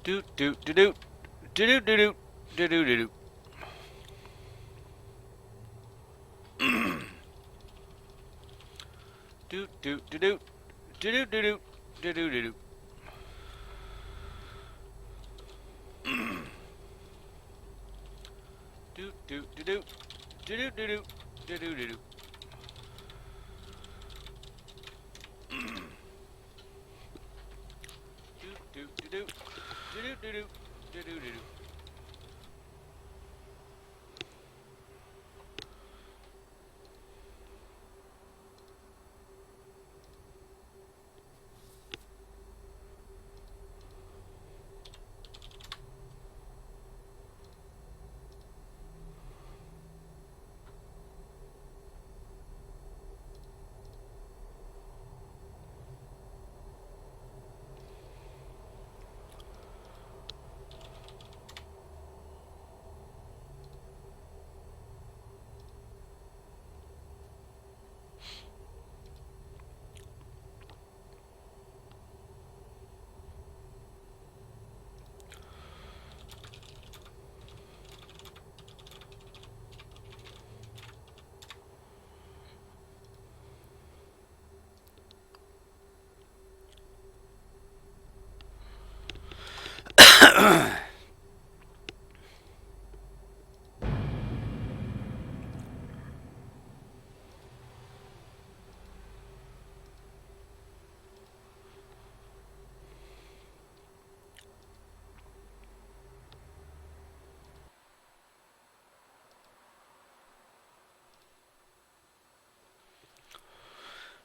Do do do do do do do do do do do. Do do do do do do do do do do do. Do do do do do do do do do do do. Do do do do do do do do do do do.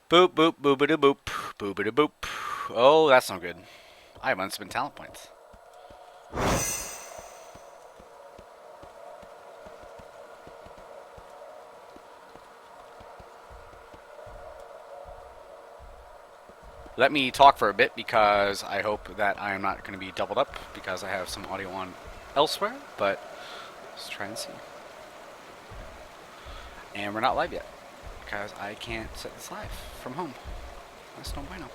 Boop boop boopity boop boopity boop. Oh, that's no good. I have unspent talent points. Let me talk for a bit because I hope that I am not going to be doubled up because I have some audio on elsewhere, but let's try and see. And we're not live yet because I can't set this live from home. That's no bueno.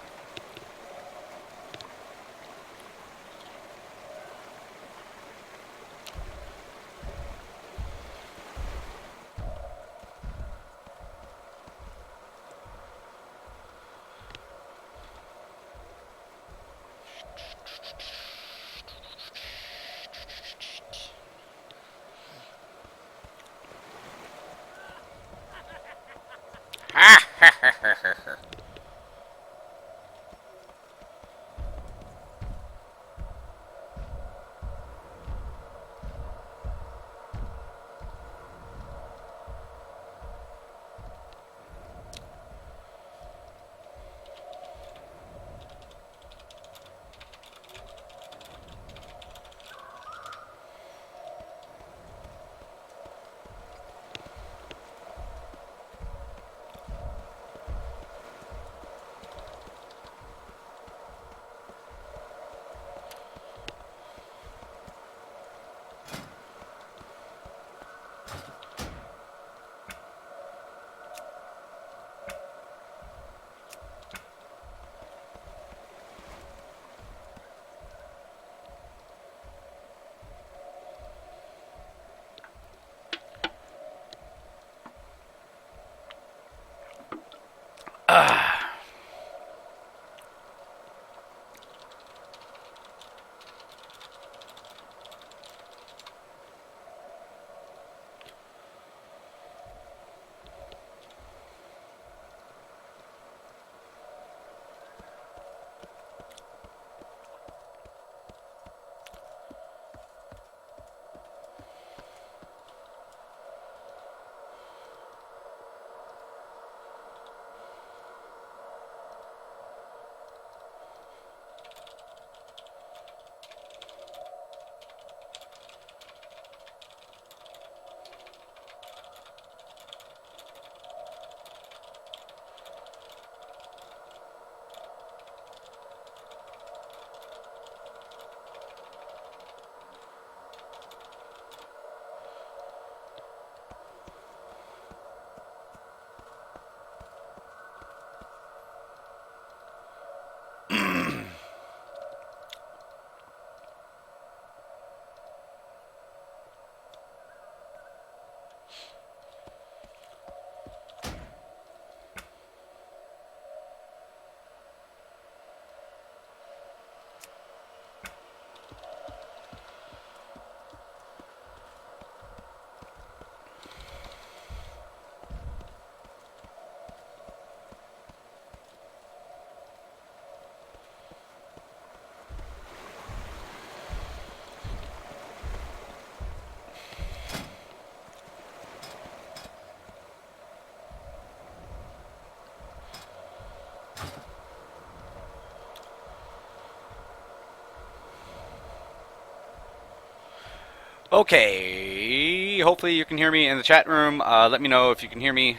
Okay, hopefully you can hear me in the chat room. Let me know if you can hear me.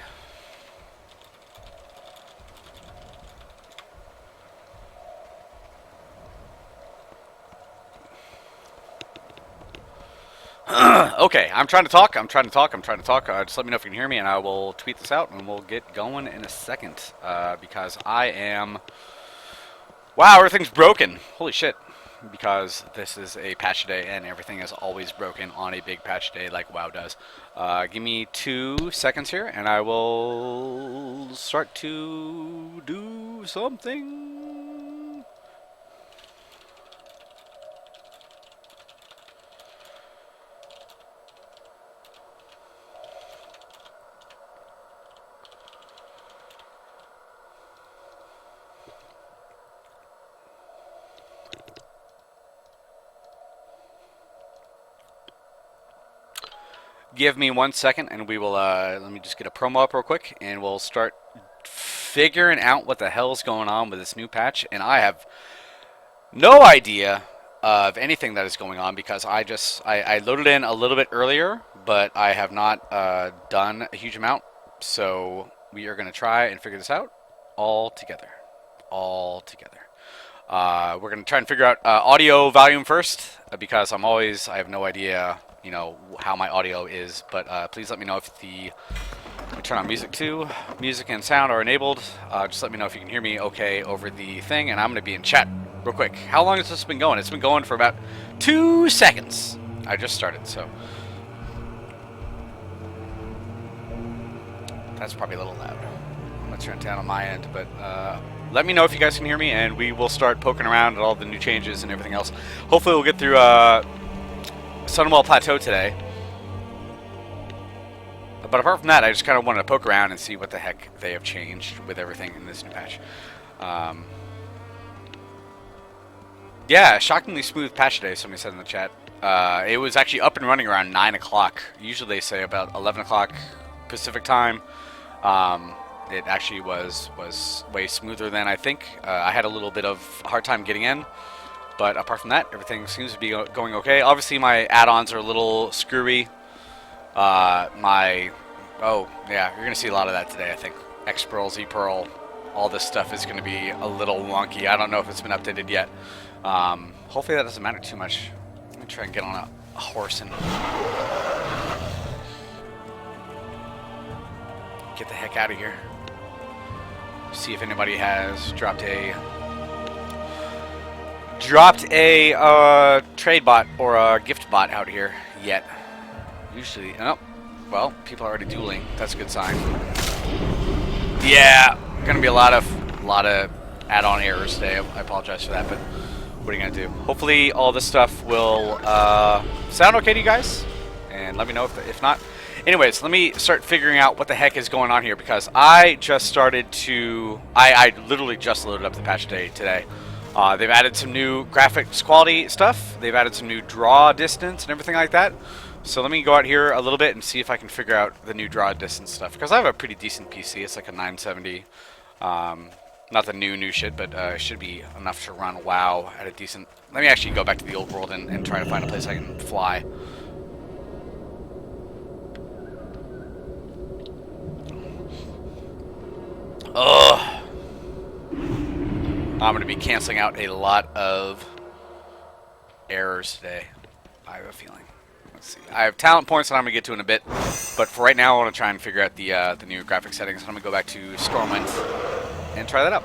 Okay, I'm trying to talk. Just let me know if you can hear me, and I will tweet this out, and we'll get going in a second. Because I am... Wow, everything's broken. Holy shit. Because this is a patch day, and everything is always broken on a big patch day like WoW does. Give me 2 seconds here, and I will start to do something. Give me 1 second, and we will, let me just get a promo up real quick, and we'll start figuring out what the hell's going on with this new patch. And I have no idea of anything that is going on because I loaded in a little bit earlier, but I have not done a huge amount. So we are going to try and figure this out all together. We're going to try and figure out audio volume first because I have no idea, you know, how my audio is, but please let me know if let me turn on music too. Music and sound are enabled. Just let me know if you can hear me okay over the thing, and I'm going to be in chat real quick. How long has this been going? It's been going for about 2 seconds. I just started, so. That's probably a little loud. I'm going to turn it down on my end, but let me know if you guys can hear me, and we will start poking around at all the new changes and everything else. Hopefully we'll get through Sunwell Plateau today. But apart from that, I just kind of wanted to poke around and see what the heck they have changed with everything in this new patch. Yeah, shockingly smooth patch today, somebody said in the chat. It was actually up and running around 9 o'clock. Usually they say about 11 o'clock Pacific time. It actually was way smoother than I think. I had a little bit of a hard time getting in. But apart from that, everything seems to be going okay. Obviously, my add-ons are a little screwy. Oh, yeah, you're going to see a lot of that today, I think. X-Pearl, Z-Pearl, all this stuff is going to be a little wonky. I don't know if it's been updated yet. Hopefully that doesn't matter too much. Let me try and get on a horse and get the heck out of here. See if anybody has dropped a trade bot or a gift bot out here yet. Usually, oh, well, people are already dueling. That's a good sign. Yeah, gonna be a lot of add-on errors today. I apologize for that, but what are you gonna do? Hopefully, all this stuff will sound okay to you guys, and let me know if not. Anyways, let me start figuring out what the heck is going on here because I just started to. I literally just loaded up the patch today. They've added some new graphics quality stuff. They've added some new draw distance and everything like that. So let me go out here a little bit and see if I can figure out the new draw distance stuff. Because I have a pretty decent PC. It's like a 970. Not the new shit, but it should be enough to run WoW at a decent... Let me actually go back to the old world and try to find a place I can fly. Ugh. I'm going to be canceling out a lot of errors today. I have a feeling. Let's see. I have talent points that I'm going to get to in a bit, but for right now I want to try and figure out the new graphic settings. I'm going to go back to Stormwind and try that out.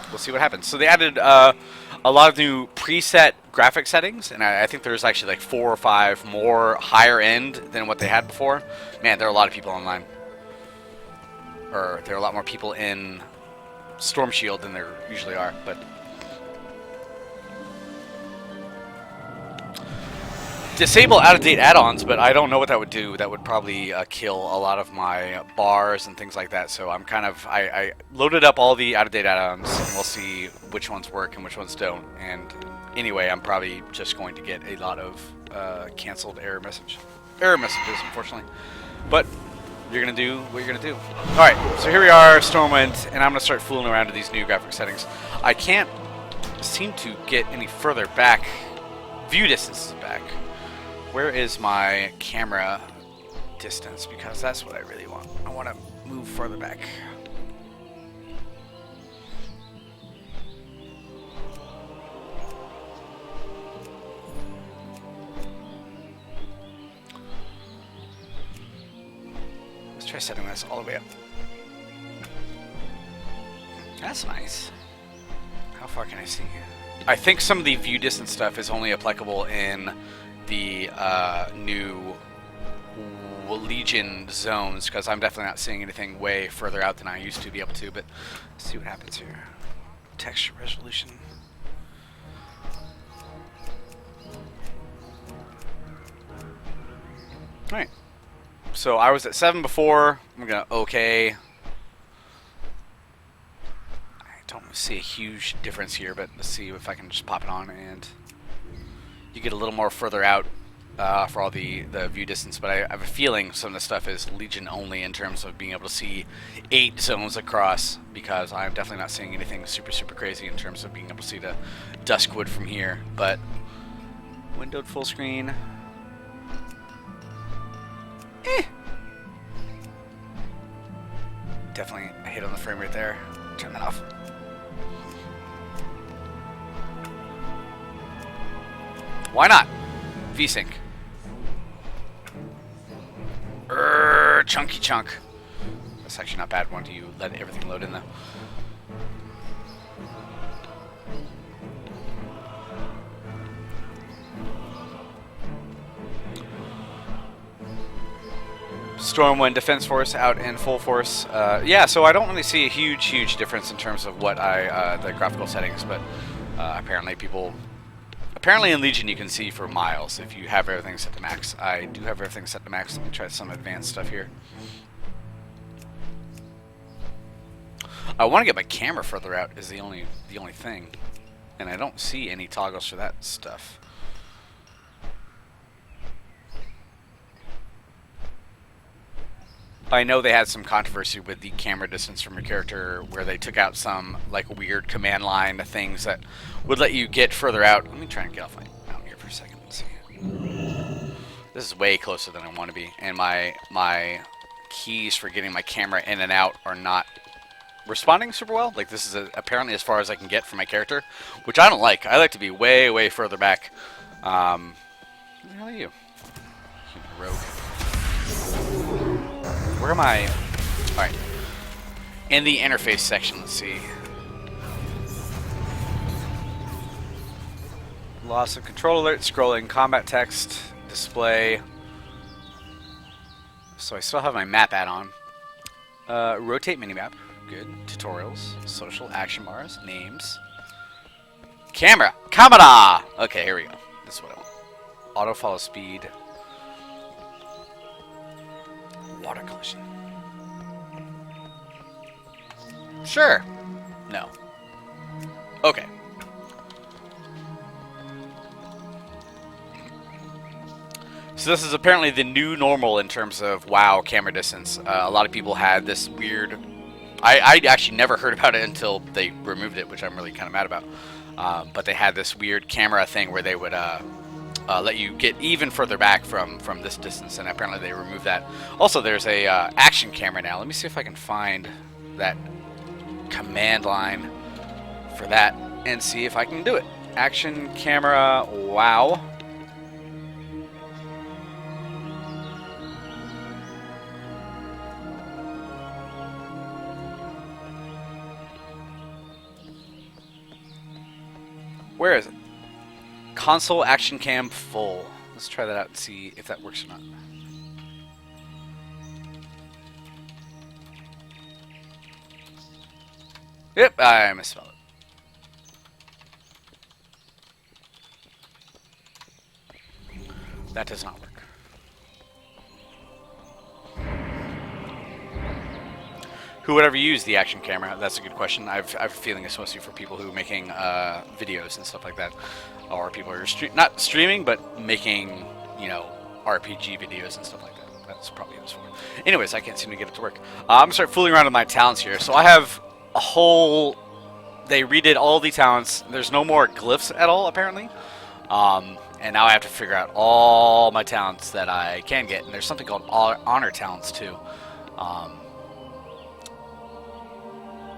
We'll see what happens. So they added a lot of new preset graphic settings, and I think there's actually like 4 or 5 more higher end than what they had before. Man, there are a lot of people online. Or there are a lot more people in Storm Shield than there usually are, but disable out-of-date add-ons, but I don't know what that would do. That would probably kill a lot of my bars and things like that, so I'm kind of, I loaded up all the out-of-date add-ons, and we'll see which ones work and which ones don't, and anyway, I'm probably just going to get a lot of canceled error messages, unfortunately, but you're going to do what you're going to do. Alright, so here we are, Stormwind, and I'm going to start fooling around with these new graphic settings. I can't seem to get any further back. View distance is back. Where is my camera distance? Because that's what I really want. I want to move further back. Let's try setting this all the way up. That's nice. How far can I see? I think some of the view distance stuff is only applicable in the new Legion zones, because I'm definitely not seeing anything way further out than I used to be able to, but let's see what happens here. Texture resolution. Alright. So I was at 7 before. I'm going to okay. Don't see a huge difference here, but let's see if I can just pop it on, and you get a little more further out for all the view distance. But I have a feeling some of the stuff is Legion only in terms of being able to see 8 zones across, because I'm definitely not seeing anything super crazy in terms of being able to see the Duskwood from here. But windowed full screen. Definitely a hit on the frame rate there. Turn that off. Why not? VSync. Chunky chunk. That's actually not bad when you let everything load in though. Stormwind Defense Force out in full force. Yeah, so I don't really see a huge difference in terms of what the graphical settings, but apparently in Legion you can see for miles if you have everything set to max. I do have everything set to max. Let me try some advanced stuff here. I want to get my camera further out is the only thing, and I don't see any toggles for that stuff. I know they had some controversy with the camera distance from your character, where they took out some like weird command line things that would let you get further out. Let me try and get off my mount here for a second. Let's see. This is way closer than I want to be, and my keys for getting my camera in and out are not responding super well. Like, this is apparently as far as I can get from my character, which I don't like. I like to be way further back. Who the hell are you? Human rogue. Where am I? Alright. In the interface section, let's see. Loss of control alert, scrolling, combat text, display. So I still have my map add-on. Rotate minimap, good. Tutorials, social, action bars, names. Camera! Camera! Okay, here we go. This is what I want. Auto follow speed. Water collision. Sure. No. Okay. So this is apparently the new normal in terms of WoW camera distance. A lot of people had this weird... I actually never heard about it until they removed it, which I'm really kind of mad about. But they had this weird camera thing where they would let you get even further back from this distance, and apparently they removed that. Also, there's a action camera now. Let me see if I can find that command line for that and see if I can do it. Action camera, WoW. Where is it? Console action cam full. Let's try that out and see if that works or not. Yep, I misspelled it. That does not work. Who would ever use the action camera? That's a good question. I have a feeling it's mostly for people who are making videos and stuff like that, or people who are not streaming, but making, you know, RPG videos and stuff like that. That's probably what it's for. Anyways, I can't seem to get it to work. I'm gonna start fooling around with my talents here. So I have a whole. They redid all the talents. There's no more glyphs at all, apparently. And And now I have to figure out all my talents that I can get. And there's something called honor talents too.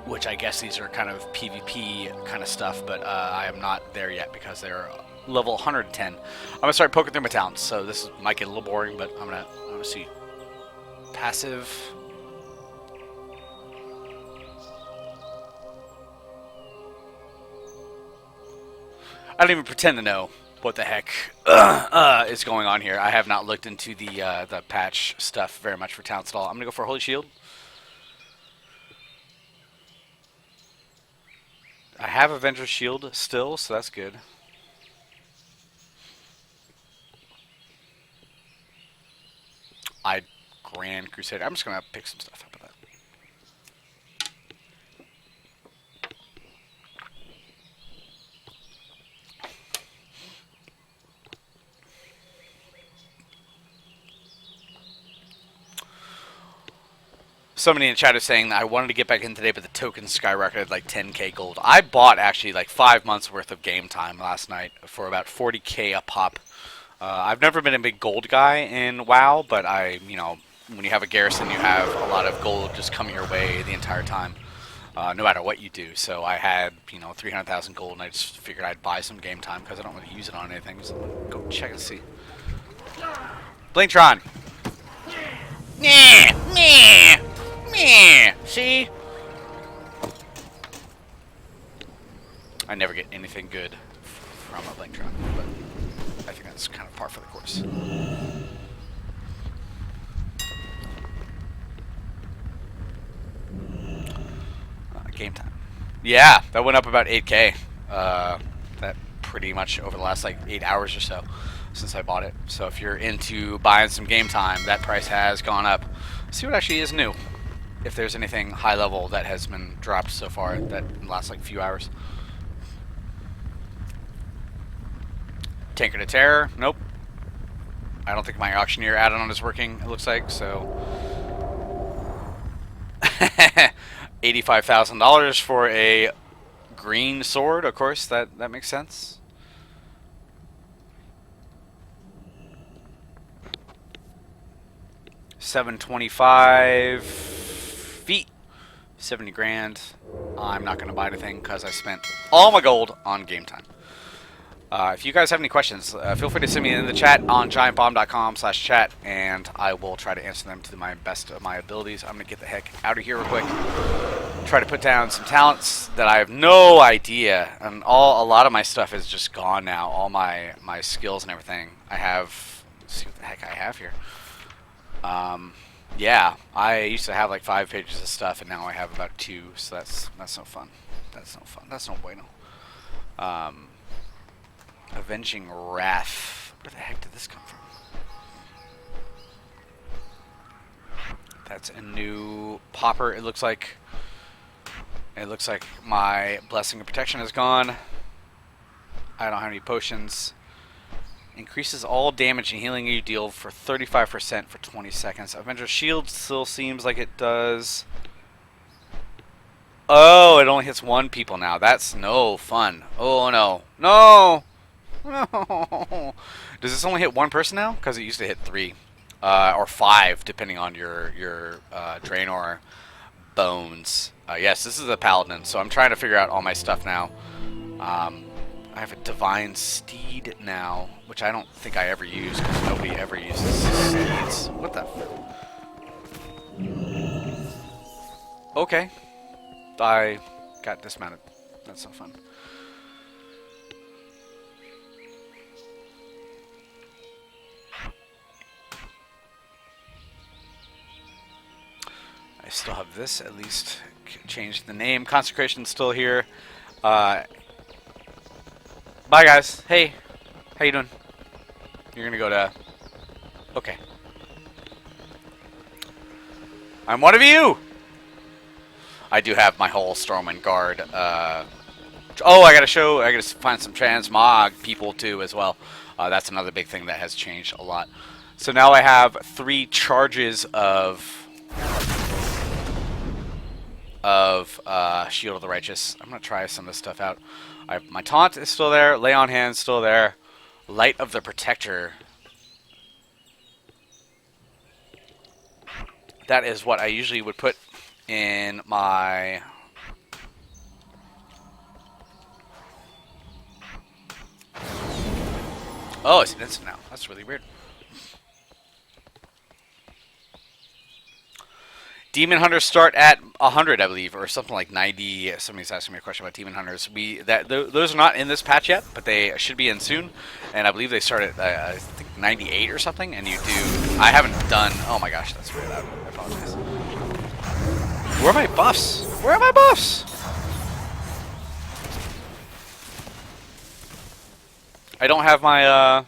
Which I guess these are kind of PvP kind of stuff, but I am not there yet because they're level 110. I'm gonna start poking through my talents, so this might get a little boring, but I'm gonna see. Passive. I don't even pretend to know what the heck is going on here. I have not looked into the patch stuff very much for talents at all. I'm gonna go for Holy Shield. I have Avenger's Shield still, so that's good. Grand Crusader. I'm just gonna pick some stuff up of that. Somebody in the chat is saying that I wanted to get back in today, but the tokens skyrocketed like 10k gold. I bought actually like 5 months worth of game time last night for about 40k a pop. I've never been a big gold guy in WoW, but when you have a garrison, you have a lot of gold just coming your way the entire time, no matter what you do. So I had 300,000 gold, and I just figured I'd buy some game time because I don't really use it on anything. So go check and see. Blainkron. Meh, meh. Meh. See? I never get anything good from a Blainkron, but I think that's kind of par for the course. Game time. Yeah, that went up about 8k. That pretty much over the last like 8 hours or so since I bought it. So if you're into buying some game time, that price has gone up. Let's see what actually is new. If there's anything high level that has been dropped so far that in the last like few hours. Tanker to Terror, nope. I don't think my auctioneer add-on is working, it looks like, so $85,000 for a green sword, of course, that makes sense. $725 feet, 70 grand. I'm not going to buy anything because I spent all my gold on game time. If you guys have any questions, feel free to send me in the chat on giantbomb.com/chat, and I will try to answer them to my best of my abilities. I'm going to get the heck out of here real quick. Try to put down some talents that I have no idea, and a lot of my stuff is just gone now. All my skills and everything. I have, let's see what the heck I have here. Yeah, I used to have like 5 pages of stuff, and now I have about 2. So that's no fun. That's no fun. That's no bueno. Avenging Wrath. Where the heck did this come from? That's a new popper. It looks like my Blessing of Protection is gone. I don't have any potions. Increases all damage and healing you deal for 35% for 20 seconds. Avenger's Shield still seems like it does. Oh, it only hits 1 people now. That's no fun. Oh no. No! No. Does this only hit 1 person now? Because it used to hit 3 or 5, depending on your Draenor bones. Yes, this is a paladin, so I'm trying to figure out all my stuff now. I have a divine steed now, which I don't think I ever use because nobody ever uses steeds. What the? Okay, I got dismounted. That's so fun. I still have this, at least change the name. Consecration's still here. Bye guys. Hey, how you doing? You're gonna go to... Okay. I'm one of you! I do have my whole Stormwind Guard. Oh, I gotta find some transmog people too as well. That's another big thing that has changed a lot. So now I have 3 charges of Shield of the Righteous. I'm gonna try some of this stuff out. My taunt is still there. Lay on Hands still there. Light of the Protector. That is what I usually would put in my... Oh, it's an instant now. That's really weird. Demon Hunters start at 100, I believe, or something like 90. Somebody's asking me a question about Demon Hunters. Those are not in this patch yet, but they should be in soon. And I believe they start at I think 98 or something. And you do. I haven't done. Oh my gosh, that's weird. I apologize. Where are my buffs? Where are my buffs? I don't have my I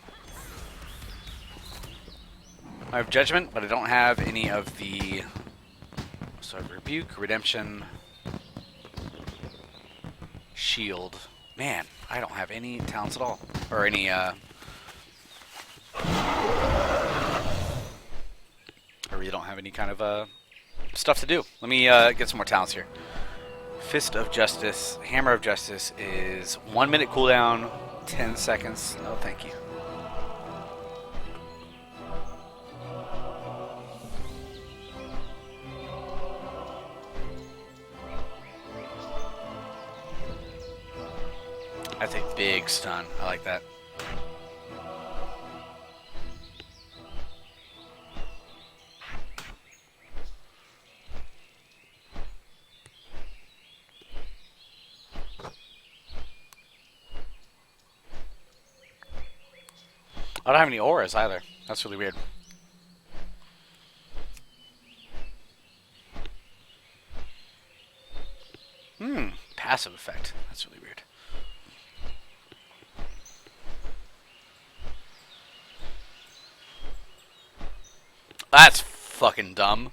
have Judgment, but I don't have any of the. So I have Rebuke, Redemption, Shield. Man, I don't have any talents at all. Or any, I really don't have any kind of, stuff to do. Let me, get some more talents here. Fist of Justice, Hammer of Justice is 1 minute cooldown, 10 seconds. No, thank you. That's a big stun. I like that. I don't have any auras either. That's really weird. Passive effect. That's really weird. That's fucking dumb.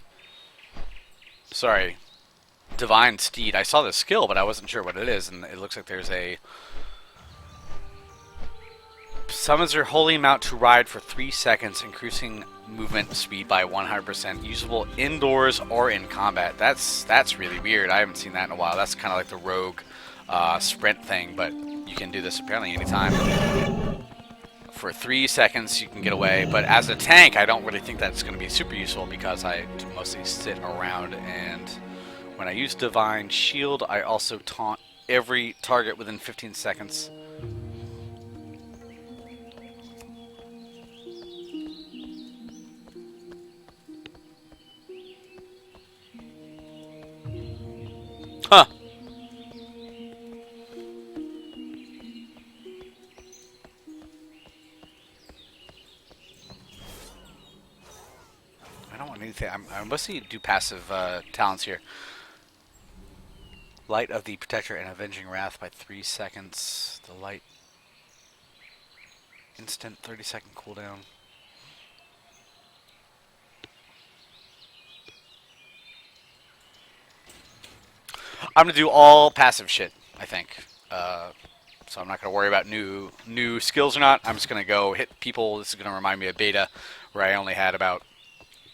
Sorry. Divine Steed. I saw the skill, but I wasn't sure what it is, and it looks like there's a... Summons your holy mount to ride for 3 seconds, increasing movement speed by 100%. Usable indoors or in combat. That's really weird. I haven't seen that in a while. That's kind of like the rogue sprint thing, but you can do this apparently anytime. For 3 seconds you can get away, but as a tank I don't really think that's going to be super useful because I mostly sit around, and when I use Divine Shield I also taunt every target within 15 seconds. Huh. I don't want anything. I'm mostly do passive talents here. Light of the Protector and Avenging Wrath by 3 seconds. The light. Instant 30-second cooldown. I'm going to do all passive shit, I think. So I'm not going to worry about new skills or not. I'm just going to go hit people. This is going to remind me of beta, where I only had about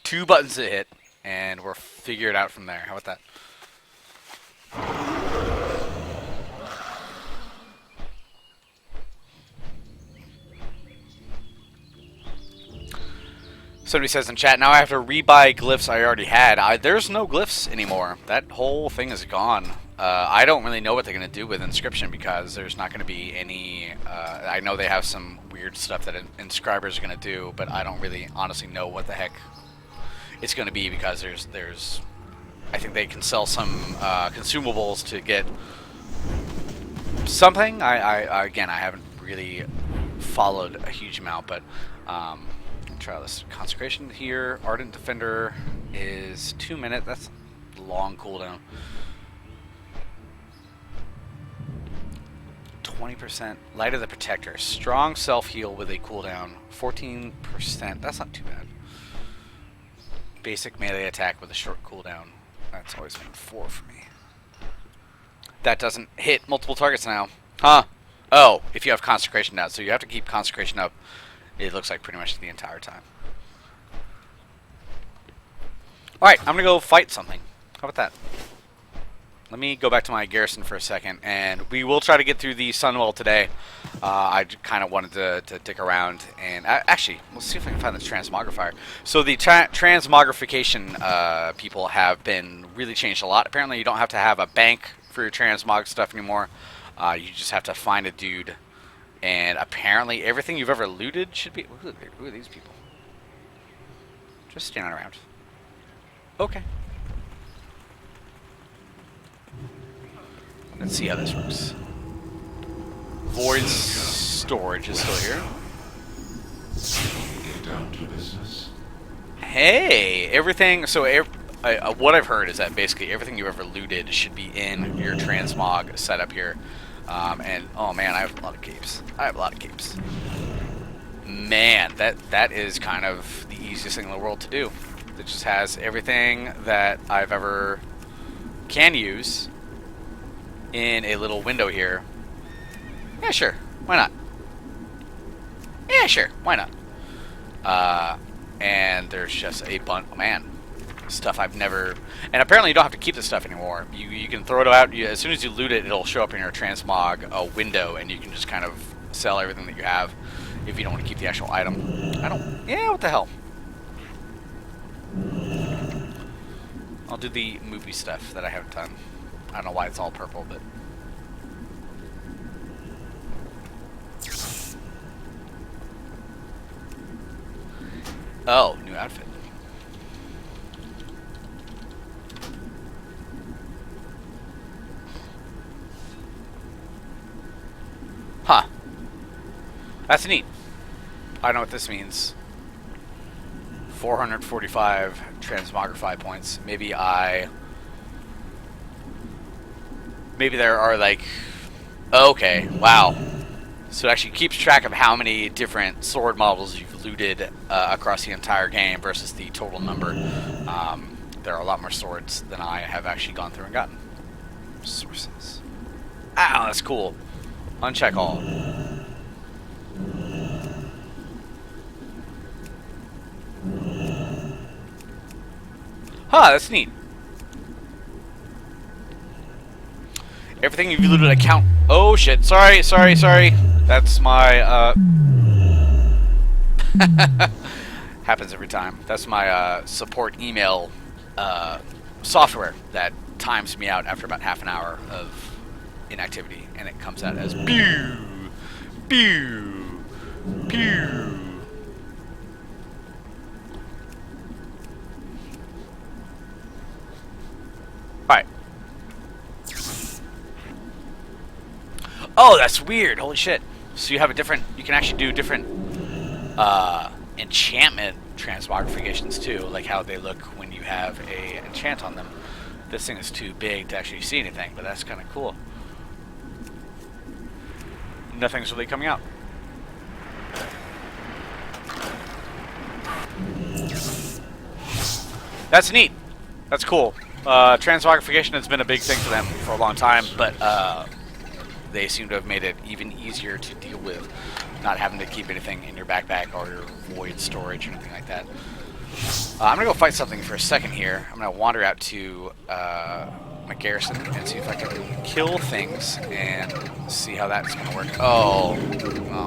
2 buttons to hit, and we'll figure it out from there. How about that? Somebody says in chat, now I have to rebuy glyphs I already had. There's no glyphs anymore. That whole thing is gone. I don't really know what they're going to do with inscription because there's not going to be any... I know they have some weird stuff that inscribers are going to do, but I don't really honestly know what the heck it's going to be because there's... I think they can sell some consumables to get something. Again, I haven't really followed a huge amount, but... try this consecration here. Ardent Defender is 2 minutes. That's a long cooldown. 20%. Light of the Protector. Strong self heal with a cooldown 14%. That's not too bad. Basic melee attack with a short cooldown. That's always been 4 for me. That doesn't hit multiple targets now. Huh? Oh, if you have consecration now. So you have to keep consecration up. It looks like pretty much the entire time. Alright, I'm going to go fight something. How about that? let me go back to my garrison for a second, and we will try to get through the Sunwell today. I kind of wanted to dick around, and actually, let's see if I can find this transmogrifier. So the transmogrification people have been really changed a lot. Apparently, you don't have to have a bank for your transmog stuff anymore. You just have to find a dude, and apparently everything you've ever looted should be... Who are these people? Just standing around. Okay. Let's see how this works. Void storage is still here. Get down to business. Hey, everything. So what I've heard is that basically everything you ever looted should be in your transmog setup here. And oh man, I have a lot of capes. Man, that is kind of the easiest thing in the world to do. It just has everything that I've ever can use in a little window here. Yeah, sure. Why not? Yeah, sure. Why not? And there's just a bunch, man, stuff I've never... And apparently you don't have to keep this stuff anymore. You can throw it out. As soon as you loot it, it'll show up in your transmog window, and you can just kind of sell everything that you have if you don't want to keep the actual item. Yeah, what the hell? I'll do the movie stuff that I haven't done. I don't know why it's all purple, but... Oh, new outfit. Huh. That's neat. I know what this means. 445 transmogrify points. Maybe there are like... Okay, wow. So it actually keeps track of how many different sword models you've looted across the entire game versus the total number. There are a lot more swords than I have actually gone through and gotten. Sources. Ow, that's cool. Uncheck all. Huh, that's neat. Everything you've looted account. Oh shit! Sorry. That's my happens every time. That's my support email software that times me out after about half an hour of inactivity, and it comes out as pew, pew, pew. Alright. Oh, that's weird. Holy shit. So you have a different... You can actually do different enchantment transmogrifications too, like how they look when you have a enchant on them. This thing is too big to actually see anything, but that's kind of cool. Nothing's really coming out. That's neat. That's cool. Transmogrification has been a big thing for them for a long time, but they seem to have made it even easier to deal with, not having to keep anything in your backpack or your void storage or anything like that. I'm going to go fight something for a second here. I'm going to wander out to my garrison and see if I can kill things and see how that's going to work. Oh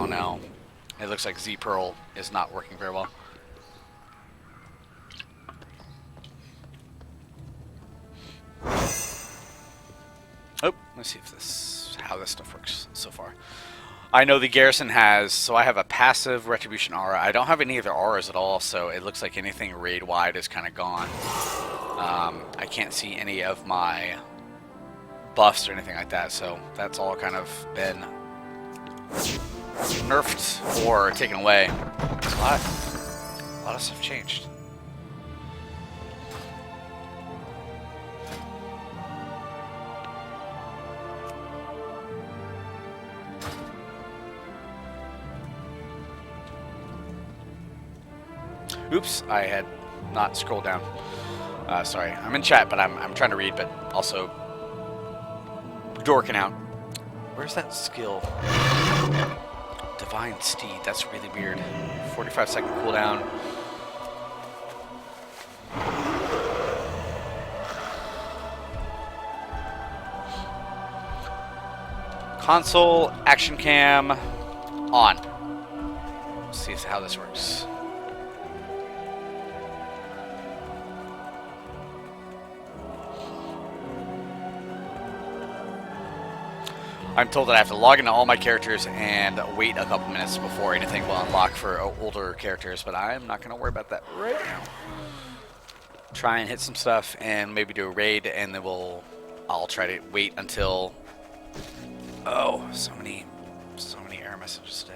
no. It looks like Z-Pearl is not working very well. Oh, let's see if how this stuff works so far. I know the garrison has, so I have a passive retribution aura. I don't have any other auras at all, so it looks like anything raid-wide is kind of gone. I can't see any of my buffs or anything like that, so that's all kind of been nerfed or taken away. A lot of stuff changed. Oops, I had not scrolled down. Sorry, I'm in chat, but I'm trying to read, but also dorking out. Where's that skill? Divine Steed, that's really weird. 45-second cooldown. Console action cam on. Let's see how this works. I'm told that I have to log into all my characters and wait a couple minutes before anything will unlock for older characters, but I'm not going to worry about that right now. Try and hit some stuff and maybe do a raid, and then I'll try to wait until... Oh, so many error messages today.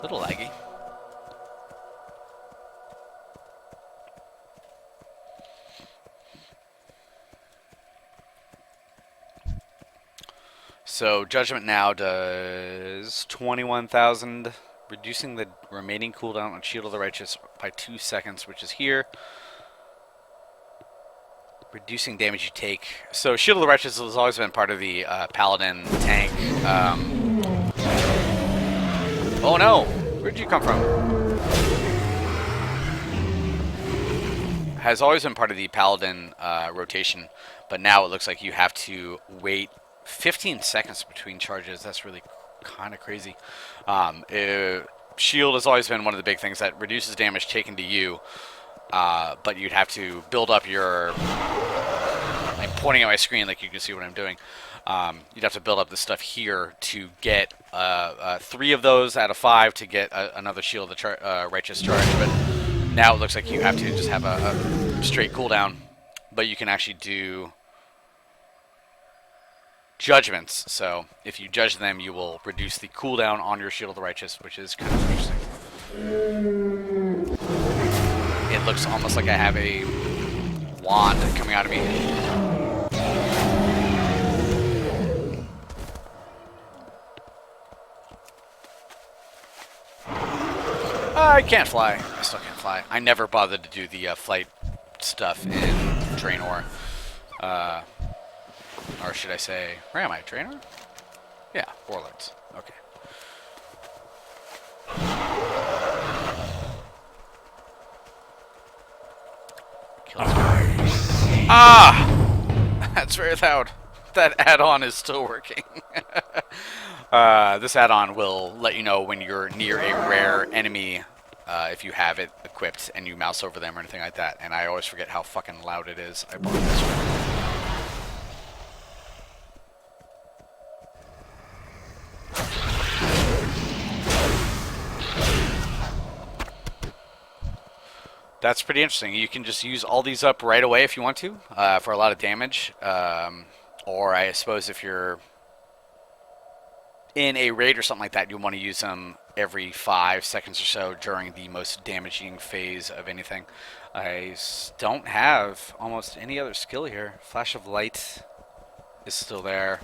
Little laggy. So Judgment now does 21,000, reducing the remaining cooldown on Shield of the Righteous by 2 seconds, which is here. Reducing damage you take. So Shield of the Righteous has always been part of the Paladin tank. Oh no! Where'd you come from? Has always been part of the Paladin rotation, but now it looks like you have to wait 15 seconds between charges. That's really kind of crazy. Shield has always been one of the big things that reduces damage taken to you, but you'd have to build up your... I'm pointing at my screen like you can see what I'm doing. You'd have to build up this stuff here to get 3 of those out of 5 to get another Shield of the Righteous charge, but now it looks like you have to just have a straight cooldown, but you can actually do judgments. So if you judge them, you will reduce the cooldown on your Shield of the Righteous, which is kind of interesting. It looks almost like I have a wand coming out of me. I can't fly. I still can't fly. I never bothered to do the flight stuff in Draenor. Or should I say, where am I? Draenor? Yeah, Warlords. Okay. Ah! That's very loud. That add-on is still working. This add-on will let you know when you're near a rare enemy, if you have it equipped and you mouse over them or anything like that. And I always forget how fucking loud it is. I bought this one. That's pretty interesting. You can just use all these up right away if you want to, for a lot of damage. Or I suppose if you're in a raid or something like that, you want to use them every 5 seconds or so during the most damaging phase of anything. I don't have almost any other skill here. Flash of Light is still there.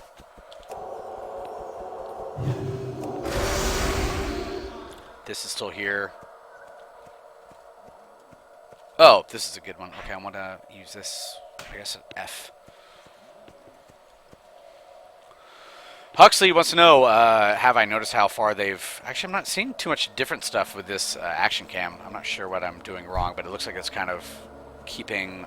This is still here. Oh, this is a good one. Okay, I want to use this, I guess, F. Huxley wants to know, have I noticed how far they've... Actually, I'm not seeing too much different stuff with this action cam. I'm not sure what I'm doing wrong, but it looks like it's kind of keeping...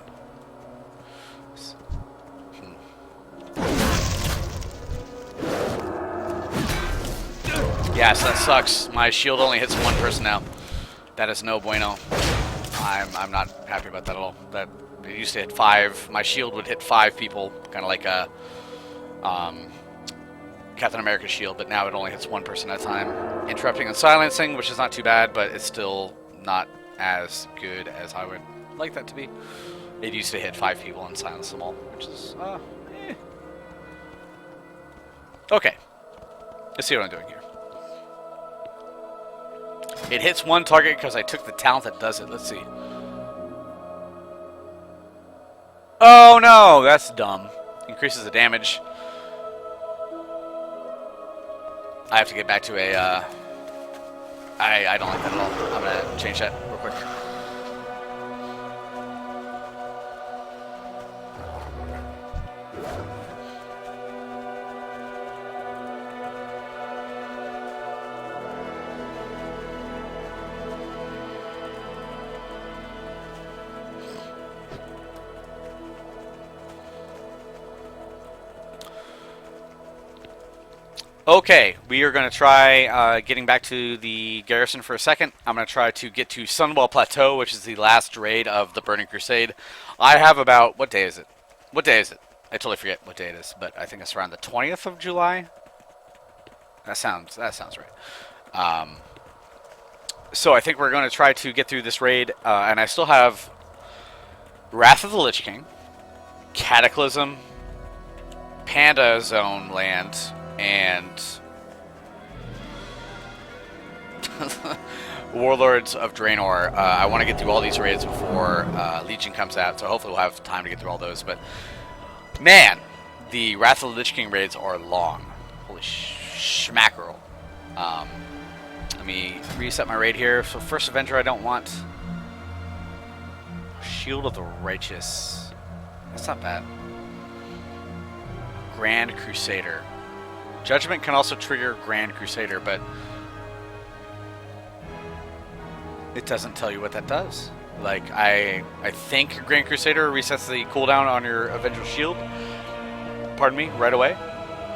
Yes, that sucks. My shield only hits 1 person now. That is no bueno. I'm not happy about that at all. That it used to hit 5. My shield would hit 5 people, kind of like a Captain America's shield, but now it only hits 1 person at a time. Interrupting and silencing, which is not too bad, but it's still not as good as I would like that to be. It used to hit 5 people and silence them all, which is eh. Okay. Let's see what I'm doing here. It hits 1 target because I took the talent that does it. Let's see. Oh no, that's dumb. Increases the damage. I have to get back to a, I don't like that at all. I'm gonna change that real quick. Okay, we are going to try getting back to the garrison for a second. I'm going to try to get to Sunwell Plateau, which is the last raid of the Burning Crusade. I have about, what day is it? What day is it? I totally forget what day it is, but I think it's around the 20th of July. That sounds right. So I think we're going to try to get through this raid, and I still have Wrath of the Lich King, Cataclysm, Panda Zone land, and Warlords of Draenor. I want to get through all these raids before Legion comes out, so hopefully we'll have time to get through all those. But man, the Wrath of the Lich King raids are long. Holy schmackerel. Let me reset my raid here. So first Avenger I don't want. Shield of the Righteous. That's not bad. Grand Crusader. Judgment can also trigger Grand Crusader, but it doesn't tell you what that does. Like, I think Grand Crusader resets the cooldown on your Avenger Shield, pardon me, right away,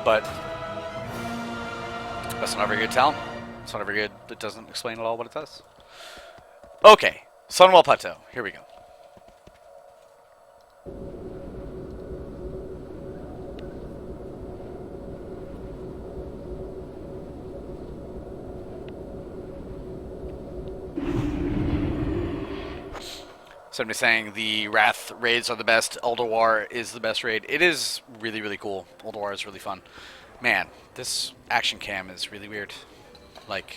but that's not very good talent. It's not very good. It doesn't explain at all what it does. Okay, Sunwell Plateau. Here we go. Somebody saying the Wrath raids are the best. Ulduar is the best raid. It is really, really cool. Ulduar is really fun. Man, this action cam is really weird. Like,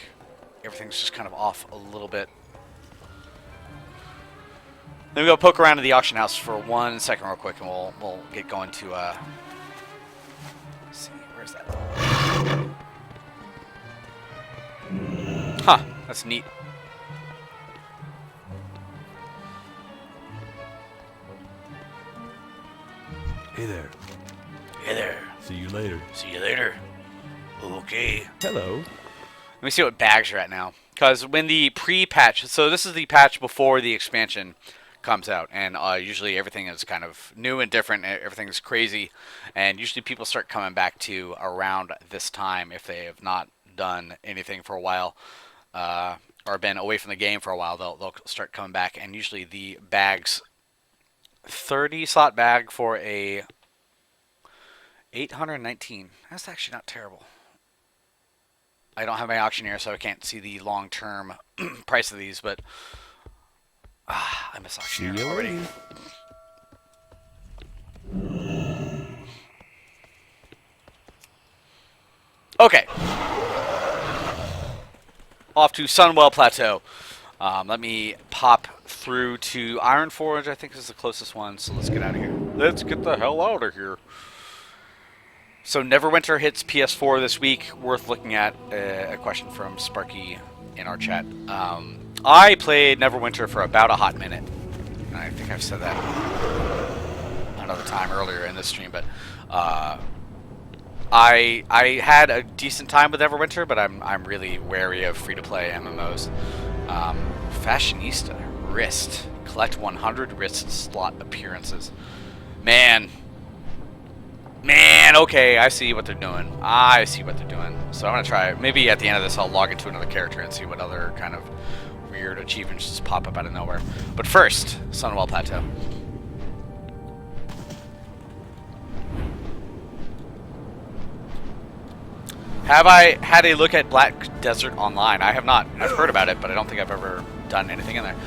everything's just kind of off a little bit. Then we go poke around in the auction house for 1 second real quick, and we'll get going to, let's see, where's that? Huh, that's neat. Hey there. Hey there. See you later. See you later. Okay. Hello. Let me see what bags you're at now. Because when the pre-patch, so this is the patch before the expansion comes out, and usually everything is kind of new and different, and everything's crazy, and usually people start coming back to around this time if they have not done anything for a while, or been away from the game for a while. They'll start coming back, and usually the bags, 30 slot bag for a 819. That's actually not terrible. I don't have my auctioneer, so I can't see the long-term price of these, but I miss auctioneer already. Okay. Off to Sunwell Plateau. Let me pop through to Ironforge. I think this is the closest one, so let's get out of here. Let's get the hell out of here. So Neverwinter hits PS4 this week. Worth looking at. A question from Sparky in our chat. I played Neverwinter for about a hot minute. I think I've said that another time earlier in this stream, but I had a decent time with Neverwinter, but I'm really wary of free-to-play MMOs. Fashionista wrist. Collect 100 wrist slot appearances. Man, okay, I see what they're doing. I see what they're doing. So I'm going to try, maybe at the end of this I'll log into another character and see what other kind of weird achievements just pop up out of nowhere. But first, Sunwell Plateau. Have I had a look at Black Desert Online? I have not. I've heard about it, but I don't think I've ever done anything in there.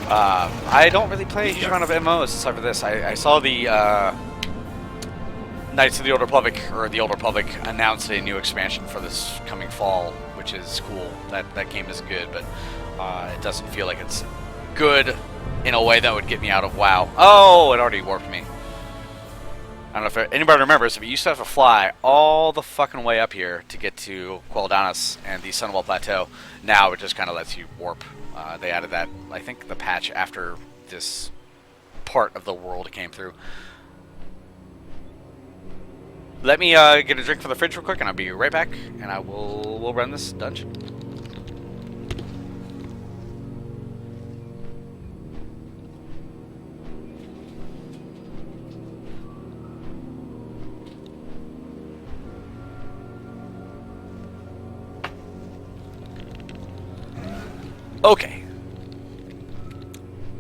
I don't really play a huge amount of MMOs aside from this. I saw the Knights of the Old Republic, or the Old Republic, announced a new expansion for this coming fall, which is cool. That game is good, but it doesn't feel like it's good in a way that would get me out of WoW. Oh, it already warped me. I don't know if anybody remembers, but you used to have to fly all the fucking way up here to get to Quel'Danas and the Sunwell Plateau. Now it just kind of lets you warp. They added that, I think, the patch after this part of the world came through. Let me get a drink from the fridge real quick, and I'll be right back, and we'll run this dungeon. Okay.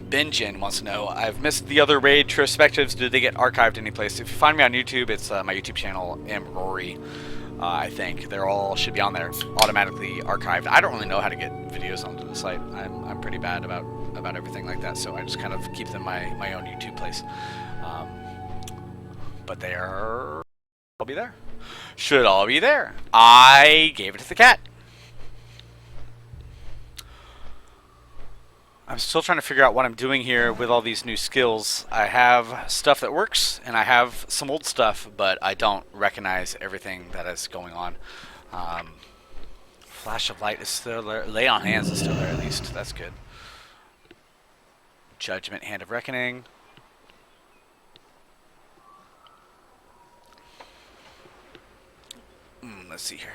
Benjin wants to know, I've missed the other Raid-trospectives. Did they get archived anyplace? If you find me on YouTube, it's my YouTube channel, Rory. I think they're all should be on there, automatically archived. I don't really know how to get videos onto the site. I'm pretty bad about everything like that, so I just kind of keep them my own YouTube place. But they are all be there. Should all be there. I gave it to the cat. I'm still trying to figure out what I'm doing here with all these new skills. I have stuff that works, and I have some old stuff, but I don't recognize everything that is going on. Flash of Light is still there. Lay on Hands is still there, at least. That's good. Judgment, Hand of Reckoning. Let's see here.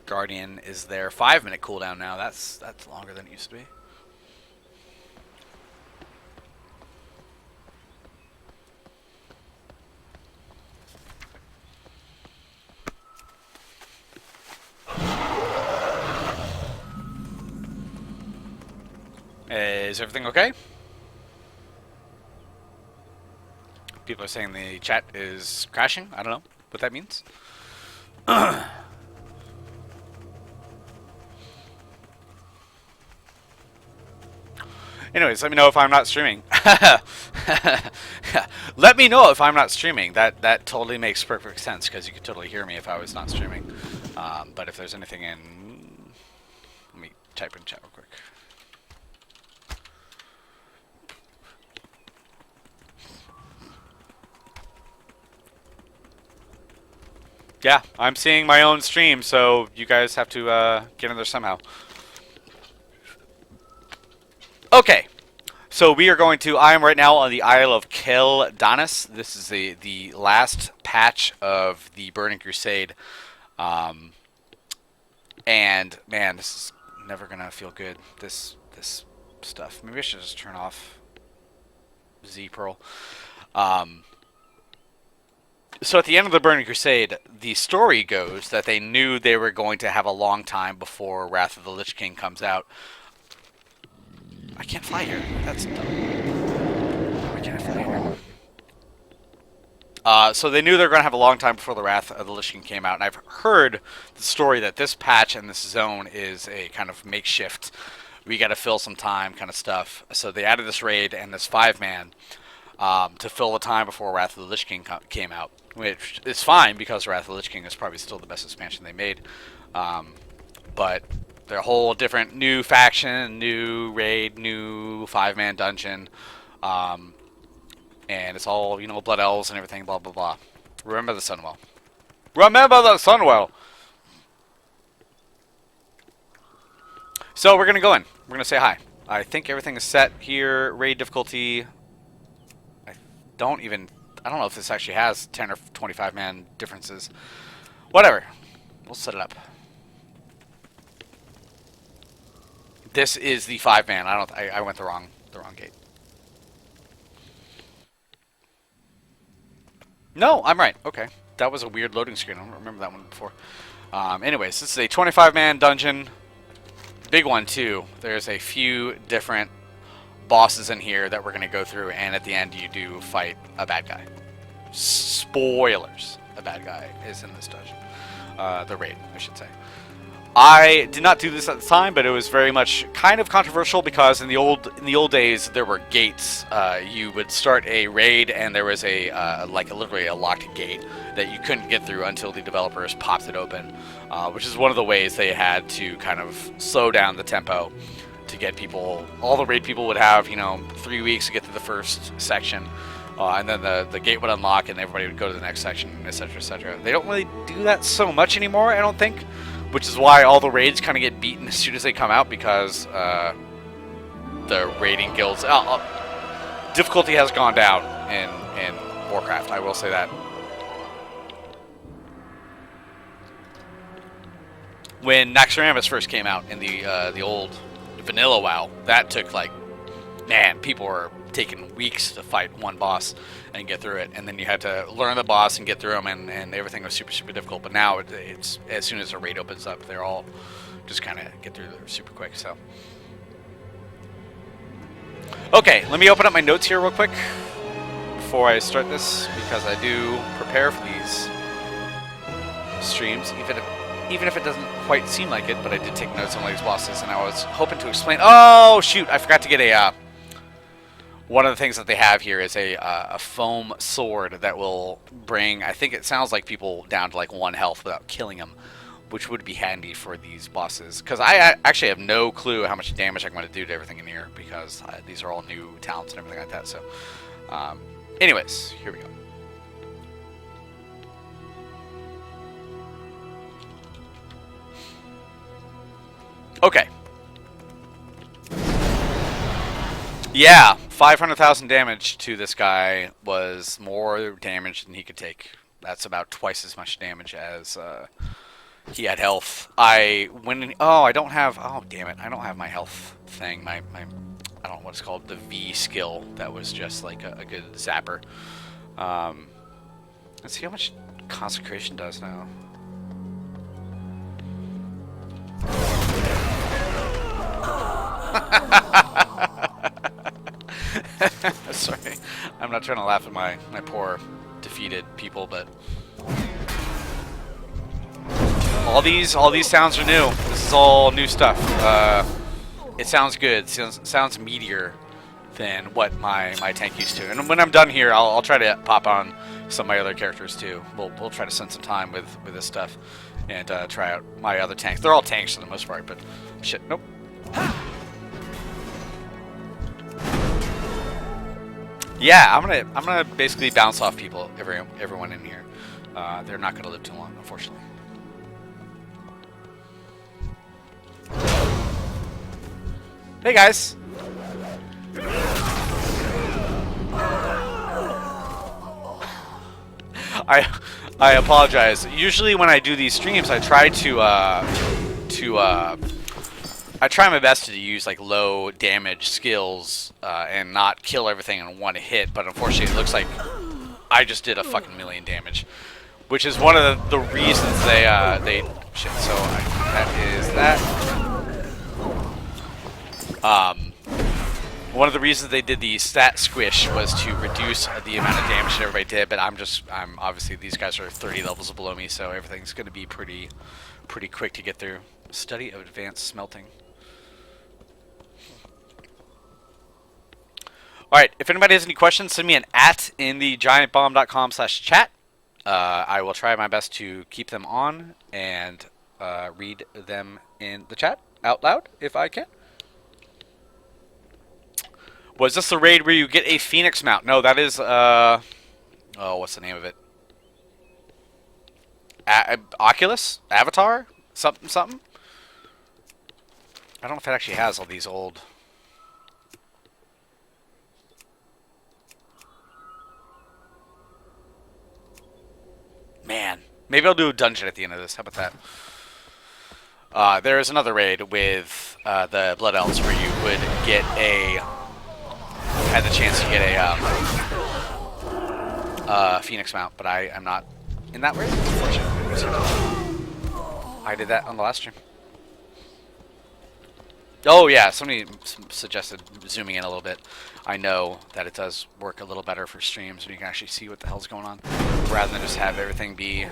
Guardian is there. 5-minute cooldown now. That's longer than it used to be. Is everything okay? People are saying the chat is crashing. I don't know what that means. Anyways, let me know if I'm not streaming. Let me know if I'm not streaming. That totally makes perfect sense, because you could totally hear me if I was not streaming. But if there's anything in... Let me type in chat real quick. Yeah, I'm seeing my own stream, so you guys have to get in there somehow. Okay, so we are going to, I am right now on the Isle of Kel'Danis. This is the last patch of the Burning Crusade. And, man, this is never going to feel good, this stuff. Maybe I should just turn off Z-Pearl. So at the end of the Burning Crusade, the story goes that they knew they were going to have a long time before Wrath of the Lich King comes out. I can't fly here. That's dumb. Why can't I fly here? So they knew they were going to have a long time before the Wrath of the Lich King came out. And I've heard the story that this patch and this zone is a kind of makeshift, we got to fill some time kind of stuff. So they added this raid and this 5-man to fill the time before Wrath of the Lich King came out. Which is fine, because Wrath of the Lich King is probably still the best expansion they made. But... they're a whole different new faction, new raid, new 5-man dungeon. And it's all, you know, blood elves and everything, blah, blah, blah. Remember the Sunwell. Remember the Sunwell! So we're going to go in. We're going to say hi. I think everything is set here. Raid difficulty. I don't know if this actually has 10 or 25-man differences. Whatever. We'll set it up. This is the 5-man. I went the wrong gate. No, I'm right. Okay. That was a weird loading screen. I don't remember that one before. Anyways, this is a 25-man dungeon. Big one, too. There's a few different bosses in here that we're going to go through, and at the end you do fight a bad guy. Spoilers. A bad guy is in this dungeon. The raid, I should say. I did not do this at the time, but it was very much kind of controversial, because in the old days there were gates. You would start a raid and there was literally a locked gate that you couldn't get through until the developers popped it open, which is one of the ways they had to kind of slow down the tempo to get people. All the raid people would have 3 weeks to get to the first section, and then the gate would unlock and everybody would go to the next section, etc., etc. They don't really do that so much anymore, I don't think. Which is why all the raids kind of get beaten as soon as they come out, because the raiding guilds... difficulty has gone down in Warcraft, I will say that. When Naxxramas first came out in the old vanilla WoW, that took people were taking weeks to fight one boss and get through it, and then you had to learn the boss and get through them, and everything was super, super difficult. But now it's as soon as a raid opens up, they're all just kind of get through there super quick. So, okay, let me open up my notes here real quick before I start this, because I do prepare for these streams, even if it doesn't quite seem like it. But I did take notes on all these bosses, and I was hoping to explain. Oh shoot! I forgot to get a. One of the things that they have here is a foam sword that will bring, I think it sounds like, people down to like 1 health without killing them, which would be handy for these bosses. Because I actually have no clue how much damage I'm going to do to everything in here, because these are all new talents and everything like that. So, anyways, here we go. Okay. Yeah, 500,000 damage to this guy was more damage than he could take. That's about twice as much damage as he had health. I don't have. Oh damn it! I don't have my health thing. I don't know what it's called. The V skill that was just like a good zapper. Let's see how much consecration does now. Sorry, I'm not trying to laugh at my poor defeated people, but all these sounds are new. This is all new stuff. It sounds good. It sounds meatier than what my tank used to. And when I'm done here, I'll try to pop on some of my other characters too. We'll try to spend some time with this stuff and try out my other tanks. They're all tanks for the most part, but shit, nope. Yeah, I'm gonna basically bounce off people, everyone in here. They're not gonna live too long, unfortunately. Hey guys. I apologize. Usually when I do these streams, I try I try my best to use like low damage skills and not kill everything in one hit, but unfortunately it looks like I just did a fucking million damage, which is one of the reasons they shit. So that is that. One of the reasons they did the stat squish was to reduce the amount of damage that everybody did, but I'm obviously these guys are 30 levels below me, so everything's going to be pretty quick to get through. Study of advanced smelting. Alright, if anybody has any questions, send me an @ in the giantbomb.com/chat. I will try my best to keep them on and read them in the chat out loud if I can. Was this the raid where you get a Phoenix mount? No, that is, oh, what's the name of it? Oculus? Avatar? Something? I don't know if it actually has all these old... Man, maybe I'll do a dungeon at the end of this. How about that? There is another raid with the Blood Elves where you would get a... had the chance to get a Phoenix mount, but I am not in that raid, unfortunately. I did that on the last stream. Oh yeah, somebody suggested zooming in a little bit. I know that it does work a little better for streams when you can actually see what the hell's going on, rather than just have everything be...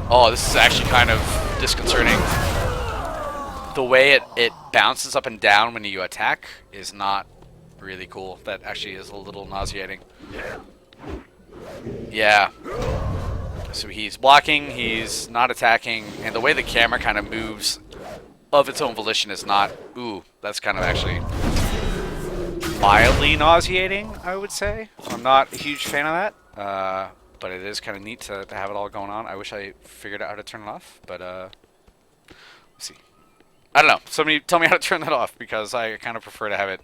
Oh, this is actually kind of disconcerting. The way it bounces up and down when you attack is not really cool. That actually is a little nauseating. Yeah. So he's blocking, he's not attacking, and the way the camera kind of moves of its own volition is not... Ooh, that's kind of actually mildly nauseating, I would say. I'm not a huge fan of that, but it is kind of neat to have it all going on. I wish I figured out how to turn it off, but let's see. I don't know. Somebody tell me how to turn that off, because I kind of prefer to have it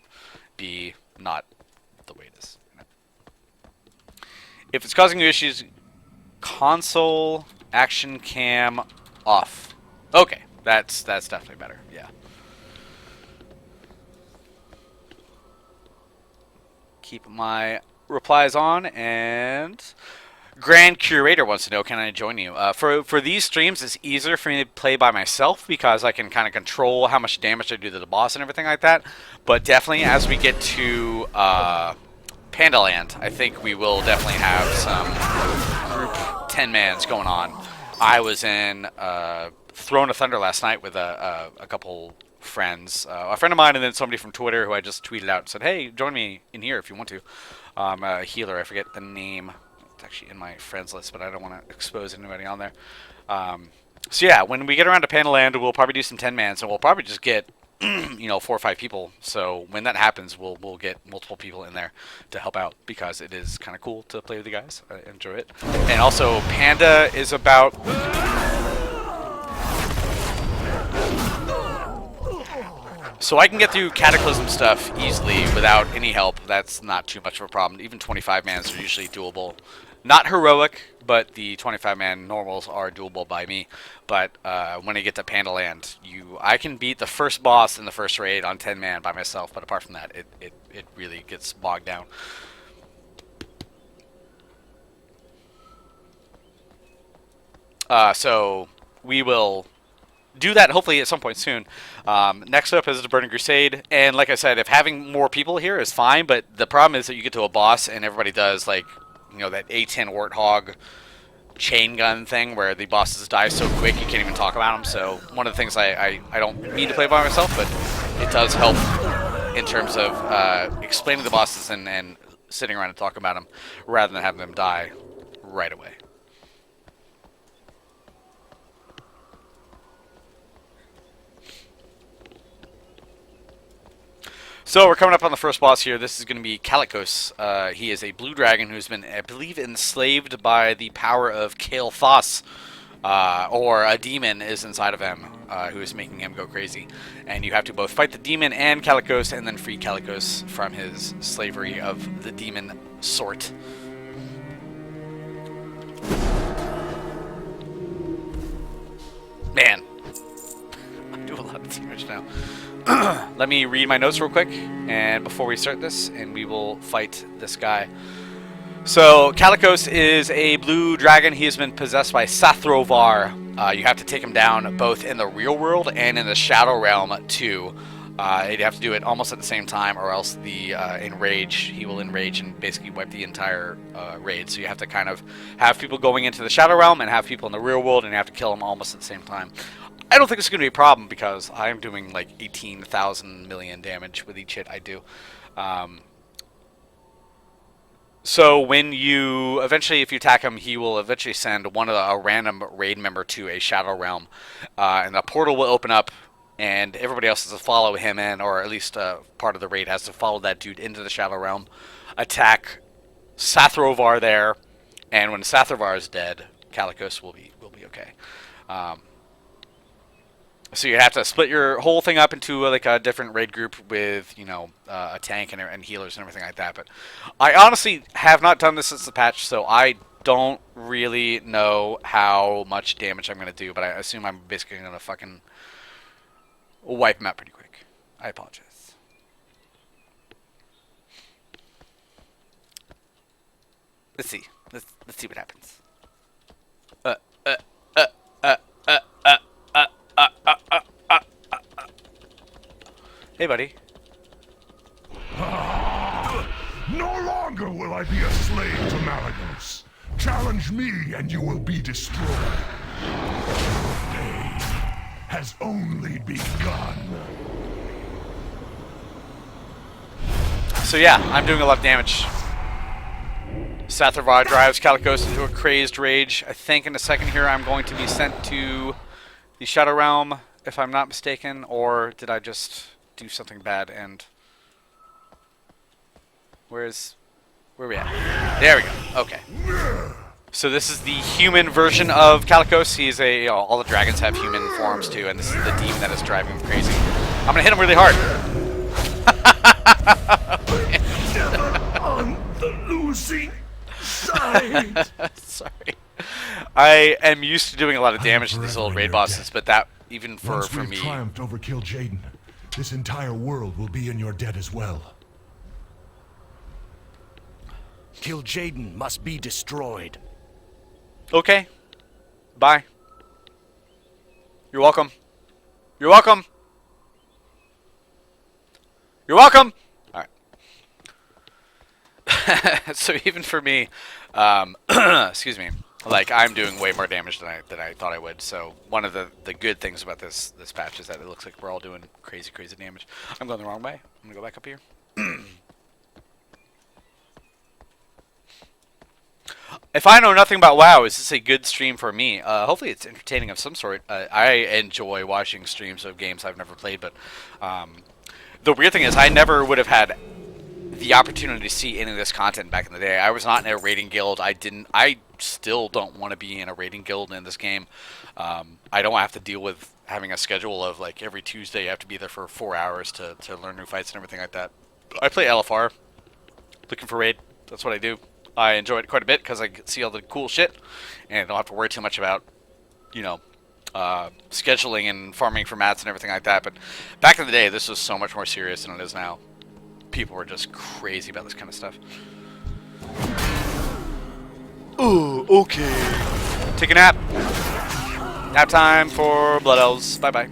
be not the way it is. If it's causing you issues, console action cam off. Okay, that's definitely better. Yeah. Keep my replies on, and Grand Curator wants to know, can I join you? For these streams, it's easier for me to play by myself because I can kind of control how much damage I do to the boss and everything like that. But definitely, as we get to Pandaland, I think we will definitely have some group 10-mans going on. I was in Throne of Thunder last night with a couple friends, a friend of mine, and then somebody from Twitter who I just tweeted out and said, "Hey, join me in here if you want to." A healer, I forget the name. It's actually in my friends list, but I don't want to expose anybody on there. So yeah, when we get around to Pandaland, we'll probably do some 10-mans, and we'll probably just get 4 or 5 people. So when that happens, we'll get multiple people in there to help out because it is kind of cool to play with you guys. I enjoy it. And also, Panda is about. So I can get through Cataclysm stuff easily without any help. That's not too much of a problem. Even 25-mans are usually doable. Not heroic, but the 25-man normals are doable by me. But when I get to Pandaland, I can beat the first boss in the first raid on 10-man by myself. But apart from that, it really gets bogged down. So we will do that hopefully at some point soon. Next up is the Burning Crusade, and like I said, if having more people here is fine, but the problem is that you get to a boss and everybody does like that A10 Warthog chain gun thing where the bosses die so quick you can't even talk about them. So one of the things I don't mean to play by myself, but it does help in terms of explaining the bosses and sitting around and talking about them rather than having them die right away. So we're coming up on the first boss here. This is going to be Calicos. He is a blue dragon who's been, I believe, enslaved by the power of Kael Thas, or a demon is inside of him who is making him go crazy. And you have to both fight the demon and Calicos and then free Calicos from his slavery of the demon sort. Man, I do a lot of damage now. Let me read my notes real quick, and before we start this, and we will fight this guy. So, Calicos is a blue dragon. He has been possessed by Sathrovar. You have to take him down both in the real world and in the Shadow Realm, too. You'd have to do it almost at the same time, or else he will enrage and basically wipe the entire raid. So you have to kind of have people going into the Shadow Realm and have people in the real world, and you have to kill them almost at the same time. I don't think it's going to be a problem because I'm doing like 18,000 million damage with each hit I do. So when you eventually, if you attack him, he will eventually send a random raid member to a Shadow Realm, and a portal will open up, and everybody else has to follow him in, or at least part of the raid has to follow that dude into the Shadow Realm, attack Sathrovar there, and when Sathrovar is dead, Calicos will be okay. So you have to split your whole thing up into like a different raid group with, a tank and healers and everything like that. But I honestly have not done this since the patch, so I don't really know how much damage I'm going to do. But I assume I'm basically going to fucking wipe him out pretty quick. I apologize. Let's see. Let's see what happens. Hey, buddy. No longer will I be a slave to Malagos. Challenge me and you will be destroyed. Your day has only begun. So yeah, I'm doing a lot of damage. Sathrovar drives Calicos into a crazed rage. I think in a second here I'm going to be sent to the Shadow Realm, if I'm not mistaken, or did I just do something bad and... Where are we at? There we go. Okay. So this is the human version of Calicos. He's all the dragons have human forms too, and this is the demon that is driving him crazy. I'm gonna hit him really hard. On the losing side. Sorry. I am used to doing a lot of damage to these old raid bosses, but that, even for Once we've me... triumphed over Kil'jaeden, this entire world will be in your debt as well. Kil'jaeden must be destroyed. Okay. Bye. You're welcome. You're welcome. You're welcome. All right. So even for me, excuse me, like I'm doing way more damage than I thought I would. So one of the good things about this patch is that it looks like we're all doing crazy damage. I'm going the wrong way. I'm gonna go back up here. If I know nothing about WoW, is this a good stream for me? Hopefully it's entertaining of some sort. I enjoy watching streams of games I've never played, but the weird thing is I never would have had the opportunity to see any of this content back in the day. I was not in a raiding guild. I still don't want to be in a raiding guild in this game. I don't have to deal with having a schedule of like every Tuesday you have to be there for 4 hours to learn new fights and everything like that. I play LFR, looking for raid. That's what I do. I enjoy it quite a bit because I see all the cool shit and I don't have to worry too much about, you know, scheduling and farming for mats and everything like that. But back in the day, this was so much more serious than it is now. People were just crazy about this kind of stuff. Oh, okay. Take a nap. Nap time for Blood Elves. Bye-bye.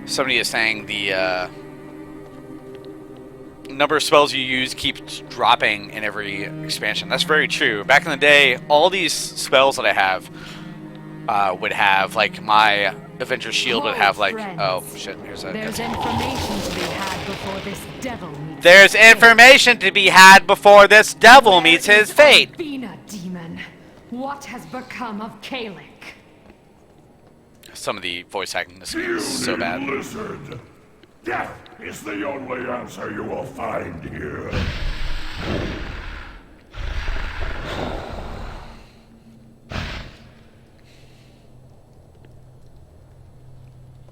Somebody is saying the number of spells you use keeps dropping in every expansion. That's very true. Back in the day, all these spells that I have would have, like, my Avenger Shield would have, like, oh, shit, here's a... There's information to be had before this devil meets There's information to be had before this devil meets his fate! Albina, demon. What has become of Kalik? Some of the voice acting in this game is so bad. Lizard. Death is the only answer you will find here.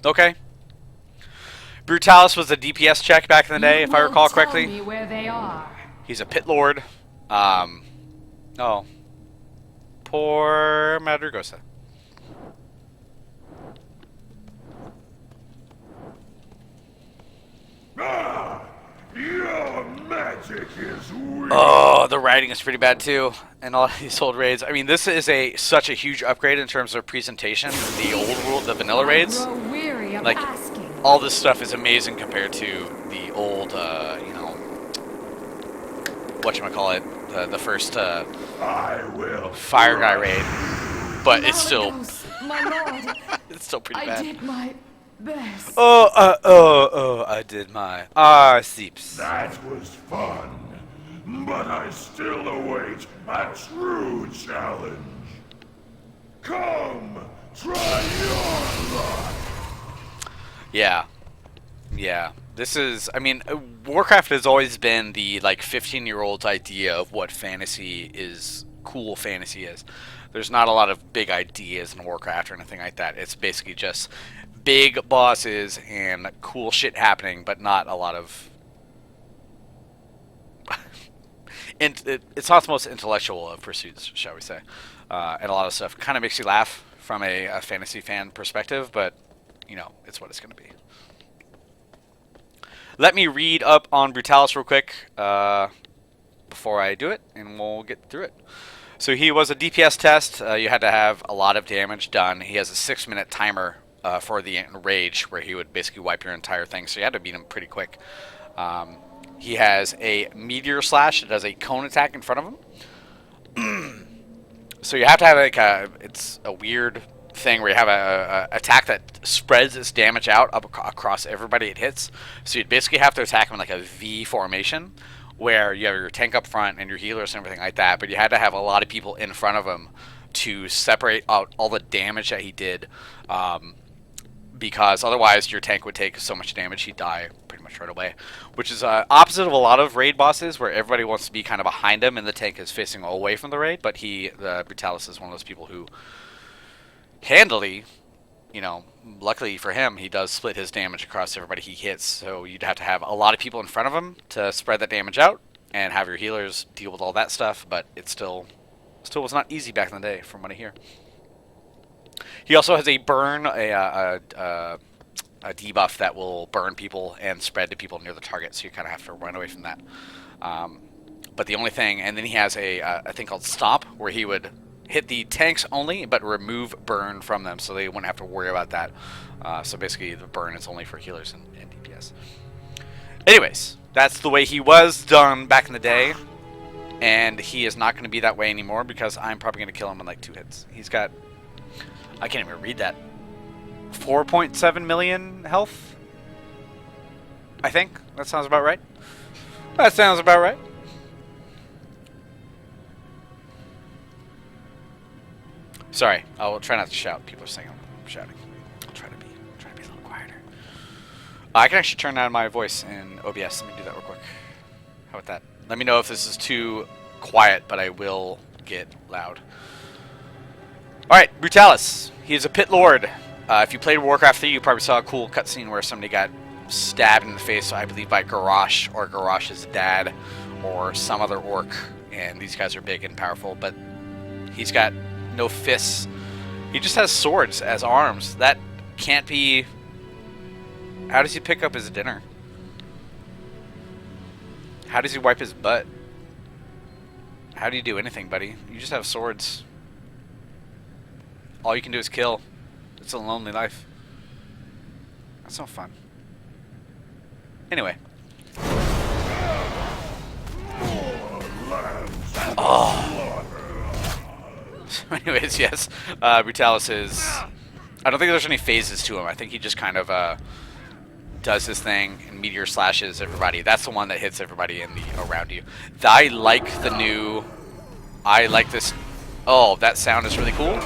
Okay. Brutalis was a DPS check back in the day, if I recall correctly. Tell me where they are. He's a pit lord. Oh. Poor Madrigosa. Ah, your magic is weak. Oh, the writing is pretty bad too, and all these old raids. I mean, this is such a huge upgrade in terms of presentation. The old world, the vanilla raids, I grow weary of like asking. all this stuff is amazing compared to the old, you know, whatchamacallit, the first I will Fire Guy raid. But it's still, Malagos, my lord, it's still pretty I bad. did my best. I did my seeps. That was fun, but I still await a true challenge. Come, try your luck. Yeah. This is, I mean, Warcraft has always been the, like, 15-year-old's idea of what fantasy is, cool fantasy is. There's not a lot of big ideas in Warcraft or anything like that. It's basically just big bosses and cool shit happening, but not a lot of... it's not the most intellectual of pursuits, shall we say. And a lot of stuff kind of makes you laugh from a fantasy fan perspective, but, you know, it's what it's going to be. Let me read up on Brutalis real quick before I do it, and we'll get through it. So he was a DPS test. You had to have a lot of damage done. He has a 6-minute timer for the Rage, where he would basically wipe your entire thing, so you had to beat him pretty quick. He has a Meteor Slash that does a cone attack in front of him. So you have to have, like, it's a weird thing where you have a attack that spreads its damage out across everybody it hits. So you'd basically have to attack him in like a V formation, where you have your tank up front and your healers and everything like that, but you had to have a lot of people in front of him to separate out all the damage that he did, because otherwise your tank would take so much damage he'd die pretty much right away, which is opposite of a lot of raid bosses where everybody wants to be kind of behind him and the tank is facing away from the raid, but the Brutalis is one of those people who handily, you know, luckily for him, he does split his damage across everybody he hits, so you'd have to have a lot of people in front of him to spread that damage out and have your healers deal with all that stuff, but it still was not easy back in the day from what I hear. He also has a burn, a debuff that will burn people and spread to people near the target, so you kind of have to run away from that. But the only thing, and then he has a thing called Stomp, where he would hit the tanks only, but remove burn from them, so they wouldn't have to worry about that. So basically, the burn is only for healers and DPS. Anyways, that's the way he was done back in the day, and he is not going to be that way anymore because I'm probably going to kill him in like 2 hits. He's got, I can't even read that, 4.7 million health, I think. That sounds about right. That sounds about right. Sorry, I'll try not to shout. People are saying I'm shouting. I'll try to be a little quieter. I can actually turn down my voice in OBS. Let me do that real quick. How about that? Let me know if this is too quiet, but I will get loud. Alright, Brutalis. He is a pit lord. If you played Warcraft 3, you probably saw a cool cutscene where somebody got stabbed in the face, I believe by Garrosh, or Garrosh's dad, or some other orc. And these guys are big and powerful, but he's got no fists. He just has swords as arms. That can't be... How does he pick up his dinner? How does he wipe his butt? How do you do anything, buddy? You just have swords. All you can do is kill. It's a lonely life. That's no fun. Anyway. Oh. So anyways, yes. Brutalis is... I don't think there's any phases to him. I think he just kind of does his thing and meteor slashes everybody. That's the one that hits everybody in the around you. I like the new... I like this... Oh, that sound is really cool.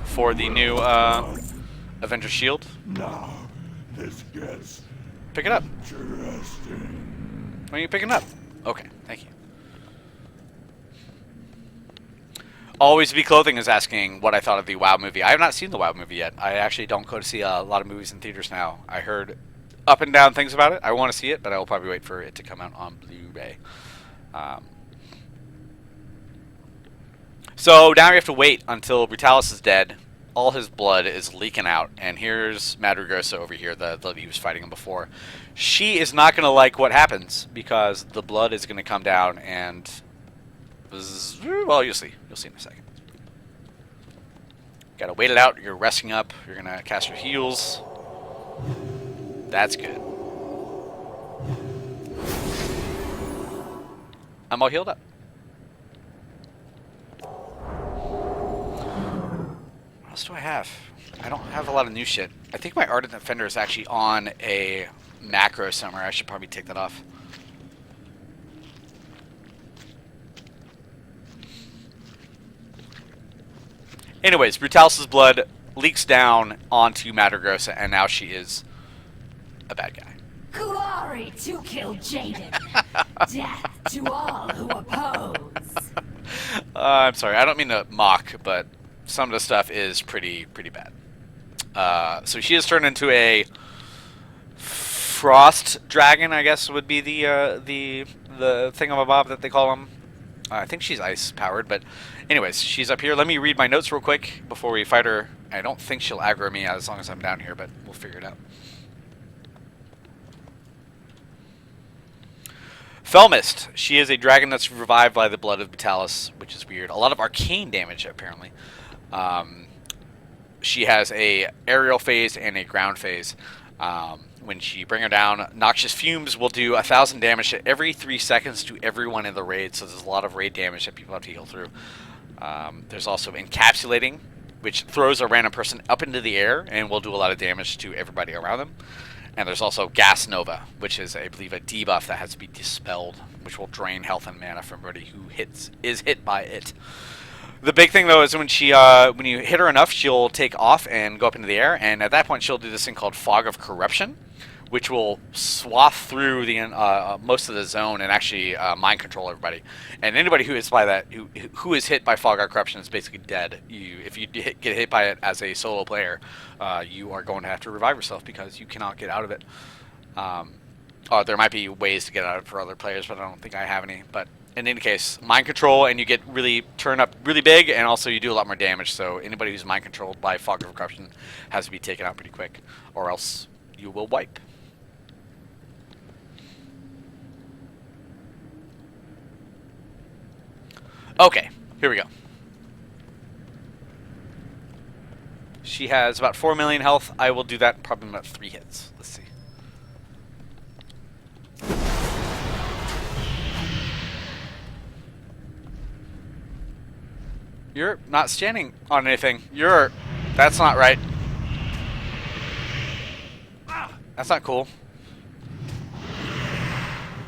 For the new Avenger Shield. Now, this gets Pick it up. interesting. When are you picking up? Okay, thank you. Always Be Clothing is asking what I thought of the WoW movie. I have not seen the WoW movie yet. I actually don't go to see a lot of movies in theaters now. I heard up and down things about it. I want to see it, but I will probably wait for it to come out on Blu-ray. So now we have to wait until Brutalis is dead. All his blood is leaking out, and here's Madrigosa over here, the lady who was fighting him before. She is not going to like what happens because the blood is going to come down and... Well, you'll see. You'll see in a second. Gotta wait it out. You're resting up. You're gonna cast your heals. That's good. I'm all healed up. What else do I have? I don't have a lot of new shit. I think my Ardent Defender is actually on a macro somewhere. I should probably take that off. Anyways, Brutalis's blood leaks down onto Madrigosa, and now she is a bad guy. Glory to kill Jaden. Death to all who oppose. I'm sorry, I don't mean to mock, but some of the stuff is pretty bad. So she is turned into a frost dragon, I guess would be the thingamabob that they call them. I think she's ice powered, but anyways, she's up here. Let me read my notes real quick before we fight her. I don't think she'll aggro me as long as I'm down here, but we'll figure it out. Felmist. She is a dragon that's revived by the blood of Brutalis, which is weird. A lot of arcane damage, apparently. She has a aerial phase and a ground phase. When she bring her down, noxious fumes will do 1,000 damage every 3 seconds to everyone in the raid, so there's a lot of raid damage that people have to heal through. There's also encapsulating, which throws a random person up into the air and will do a lot of damage to everybody around them. And there's also Gas Nova, which is, I believe, a debuff that has to be dispelled, which will drain health and mana from everybody who is hit by it. The big thing, though, is when you hit her enough, she'll take off and go up into the air, and at that point, she'll do this thing called Fog of Corruption, which will swath through the most of the zone and actually mind control everybody. And anybody who is by that, who is hit by Fog of Corruption is basically dead. If you get hit by it as a solo player, you are going to have to revive yourself because you cannot get out of it. Oh, there might be ways to get out of it for other players, but I don't think I have any. But in any case, mind control, and you get really turned up really big, and also you do a lot more damage. So anybody who's mind controlled by Fog of Corruption has to be taken out pretty quick, or else you will wipe. Okay, here we go. She has about 4 million health. I will do that in probably about 3 hits. Let's see. You're not standing on anything. That's not right. That's not cool.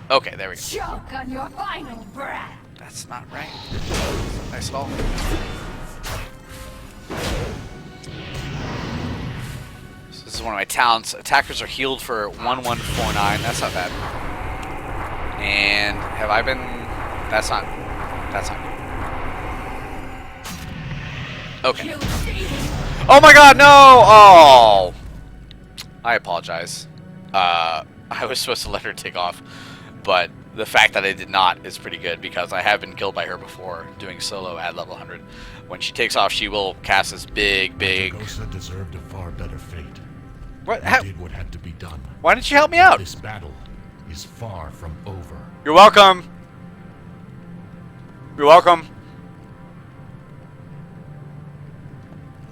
Okay, there we go. Choke on your final breath. That's not right. Nice at all. So this is one of my talents. Attackers are healed for 1149. That's not bad. And have I been... That's not good. Okay. Oh my god, no! Oh! I apologize. I was supposed to let her take off, but the fact that I did not is pretty good because I have been killed by her before doing solo at level 100. When she takes off, she will cast this big... Gosa deserved a far better fate. What? You did what had to be done. Why didn't you help me out? This battle is far from over. You're welcome. You're welcome.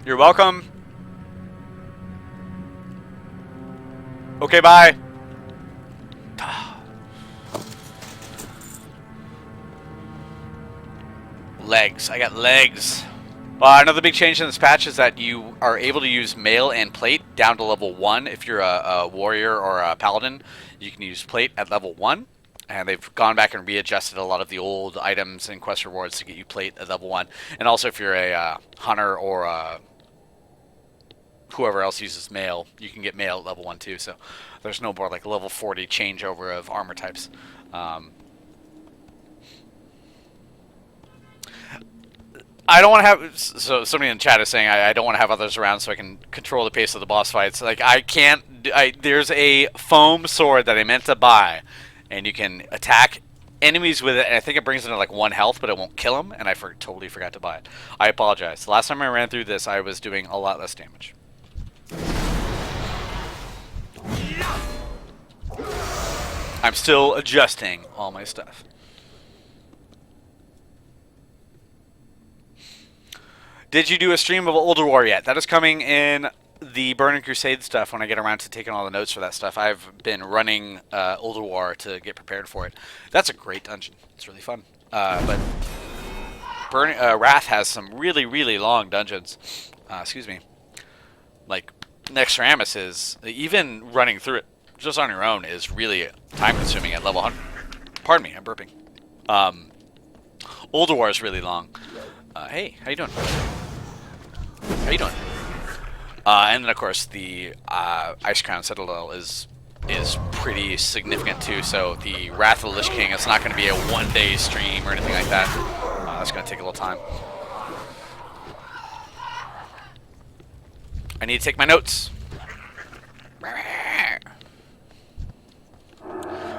You're welcome. Okay, bye. Legs. I got legs. Another big change in this patch is that you are able to use mail and plate down to level 1. If you're a warrior or a paladin, you can use plate at level 1. And they've gone back and readjusted a lot of the old items and quest rewards to get you plate at level 1. And also if you're a hunter or whoever else uses mail, you can get mail at level 1 too. So there's no more like level 40 changeover of armor types. I don't want to have... So somebody in the chat is saying I don't want to have others around so I can control the pace of the boss fights. Like, I can't... there's a foam sword that I meant to buy, and you can attack enemies with it, and I think it brings them to like 1 health, but it won't kill them, and I totally forgot to buy it. I apologize. The last time I ran through this, I was doing a lot less damage. I'm still adjusting all my stuff. Did you do a stream of Older War yet? That is coming in the Burning Crusade stuff when I get around to taking all the notes for that stuff. I've been running Older War to get prepared for it. That's a great dungeon. It's really fun. But Wrath has some really, really long dungeons. Excuse me. Like, Nextramus is, even running through it just on your own is really time-consuming at level 100. Pardon me, I'm burping. Older War is really long. Hey, how you doing? How you doing? And then, of course, the Ice Crown Citadel is pretty significant, too. So the Wrath of the Lich King, it's not going to be a one-day stream or anything like that. That's going to take a little time. I need to take my notes.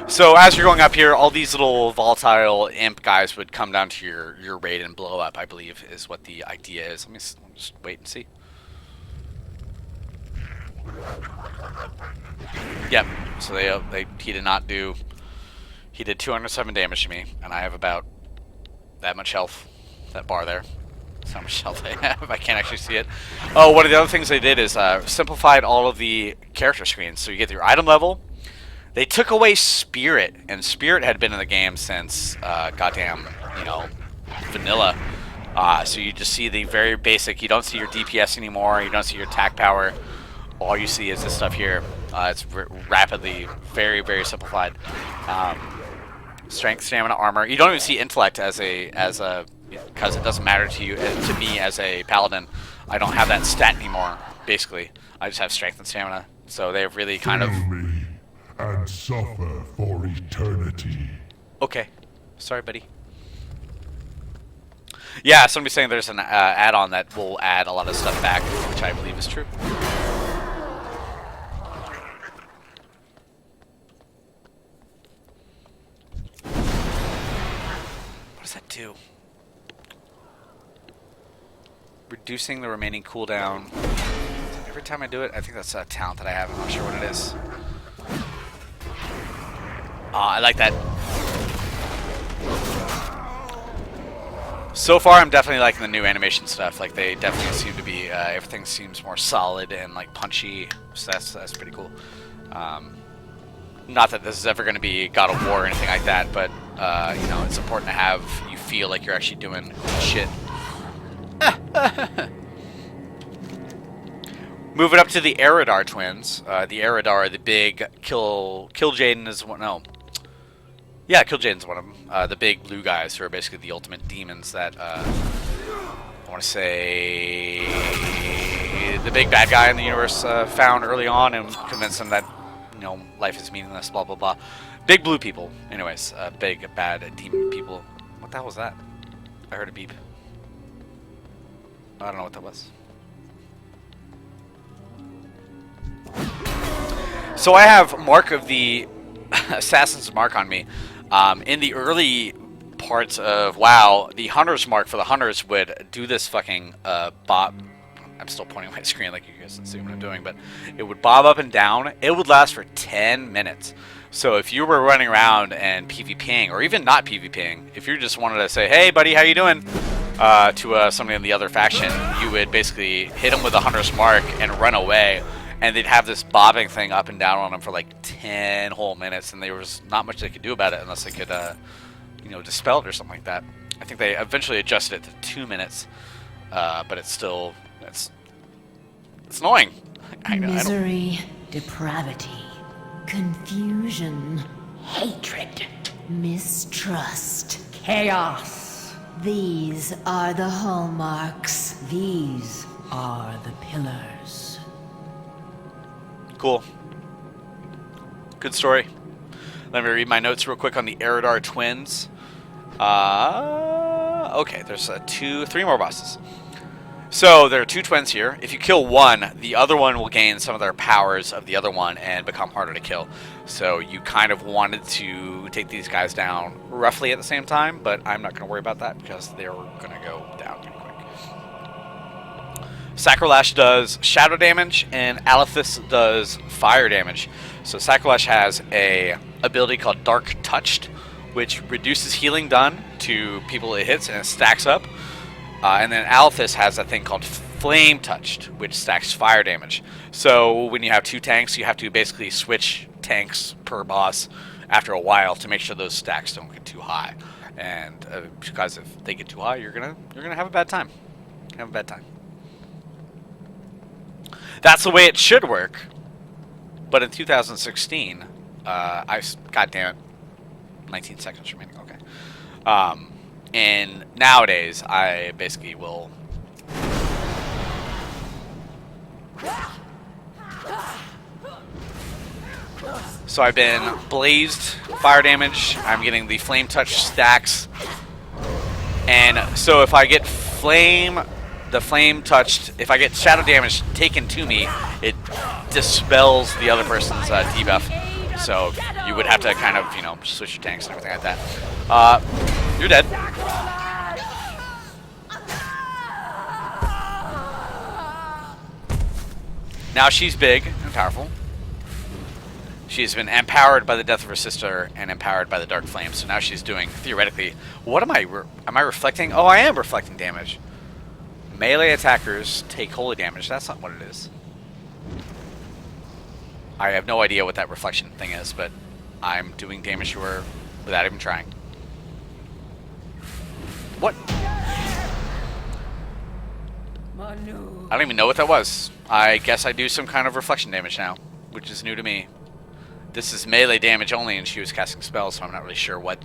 So as you're going up here, all these little volatile imp guys would come down to your raid and blow up, I believe, is what the idea is. Let me just wait and see. Yep. So he did not do... He did 207 damage to me, and I have about that much health. That bar there. That's how much health I have. I can't actually see it. Oh, one of the other things they did is simplified all of the character screens. So you get your item level. They took away Spirit, and Spirit had been in the game since goddamn, vanilla. So you just see the very basic. You don't see your DPS anymore. You don't see your attack power. All you see is this stuff here. It's rapidly, very, very simplified. Strength, stamina, armor. You don't even see intellect as a because it doesn't matter to you. To me, as a paladin, I don't have that stat anymore. Basically, I just have strength and stamina. So they've really kind of. And suffer for eternity. Okay. Sorry, buddy. Yeah, somebody's saying there's an add-on that will add a lot of stuff back, which I believe is true. does that do? Reducing the remaining cooldown. Every time I do it, I think that's a talent that I have. I'm not sure what it is. I like that. So far, I'm definitely liking the new animation stuff. Like, they definitely seem to be, everything seems more solid and, like, punchy. So that's pretty cool. Not that this is ever going to be God of War or anything like that, but, you know, it's important to have you feel like you're actually doing shit. Moving up to the Eridar twins. The Eridar, the big Kill Jaden is one. No, yeah, Kill Jaden's one of them. The big blue guys who are basically the ultimate demons that I want to say the big bad guy in the universe found early on and convinced them that, you know, life is meaningless. Blah blah blah. Big blue people. Anyways, big bad demon people. What the hell was that? I heard a beep. I don't know what that was. So I have Mark of the Assassin's Mark on me. In the early parts of WoW, the Hunter's Mark for the Hunters would do this fucking bob. I'm still pointing my screen like you guys can see what I'm doing, but it would bob up and down. It would last for 10 minutes. So if you were running around and PvPing, or even not PvPing, if you just wanted to say, hey buddy, how you doing? To somebody in the other faction, you would basically hit them with a Hunter's Mark and run away, and they'd have this bobbing thing up and down on them for like 10 whole minutes, and there was not much they could do about it unless they could, you know, dispel it or something like that. I think they eventually adjusted it to 2 minutes, but it's still, it's annoying. Misery, depravity, confusion, hatred, mistrust, chaos. These are the hallmarks. These are the pillars. Cool. Good story. Let me read my notes real quick on the Eridar twins. Okay, there's 3 more bosses. So there are 2 twins here. If you kill one, the other one will gain some of their powers of the other one and become harder to kill. So you kind of wanted to take these guys down roughly at the same time, but I'm not going to worry about that because they're going to go down pretty quick. Sacrolash does shadow damage and Alethis does fire damage. So Sacrolash has a ability called Dark Touched, which reduces healing done to people it hits and it stacks up. And then Alethis has a thing called Flame Touched, which stacks fire damage. So when you have 2 tanks, you have to basically switch tanks per boss after a while to make sure those stacks don't get too high. And because if they get too high, you're gonna have a bad time. Have a bad time. That's the way it should work. But in 2016, God damn it, 19 seconds remaining. Okay. And nowadays, I basically will. So I've been blazed fire damage. I'm getting the flame touch stacks, and so if I get the flame touched, if I get shadow damage taken to me, it dispels the other person's debuff. So you would have to kind of, you know, switch your tanks and everything like that. You're dead. Now she's big and powerful. She's been empowered by the death of her sister and empowered by the dark flame. So now she's doing, theoretically, what am I? Am I reflecting? Oh, I am reflecting damage. Melee attackers take holy damage. That's not what it is. I have no idea what that reflection thing is, but I'm doing damage to her without even trying. What? I don't even know what that was. I guess I do some kind of reflection damage now, which is new to me. This is melee damage only, and she was casting spells, so I'm not really sure what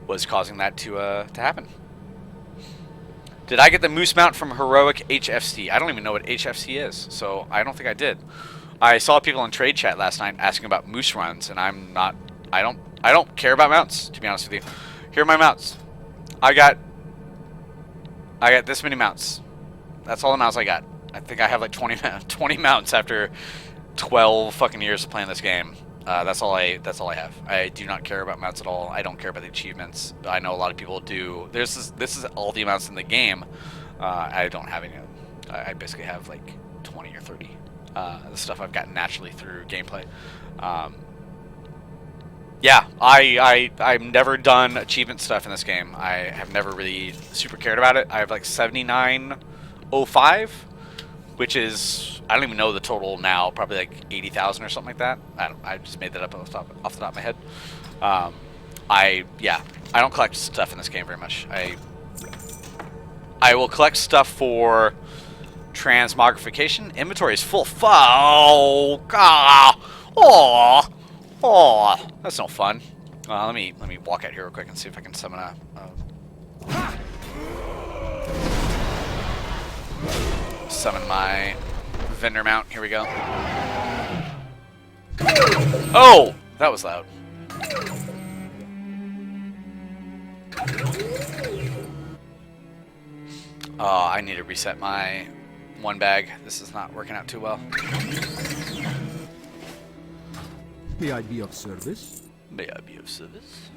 was causing that to happen. Did I get the moose mount from Heroic HFC? I don't even know what HFC is, so I don't think I did. I saw people in trade chat last night asking about moose runs, and I'm not. I don't care about mounts, to be honest with you. Here are my mounts. I got this many mounts. That's all the mounts I got. I think I have like 20 mounts after 12 fucking years of playing this game. That's all I have. I do not care about mounts at all. I don't care about the achievements. I know a lot of people do. This is all the amounts in the game. I don't have any. I basically have like 20 or 30. The stuff I've gotten naturally through gameplay. Yeah, I've never done achievement stuff in this game. I have never really super cared about it. I have like 7905, which is, I don't even know the total now, probably like 80,000 or something like that. I just made that up off the top of my head. I don't collect stuff in this game very much. I will collect stuff for transmogrification. Inventory is full. Oh, that's no fun. Let me walk out here real quick and see if I can summon a summon my vendor mount. Here we go. Oh, that was loud. Oh, I need to reset my one bag. This is not working out too well. May I be of service? May I be of service?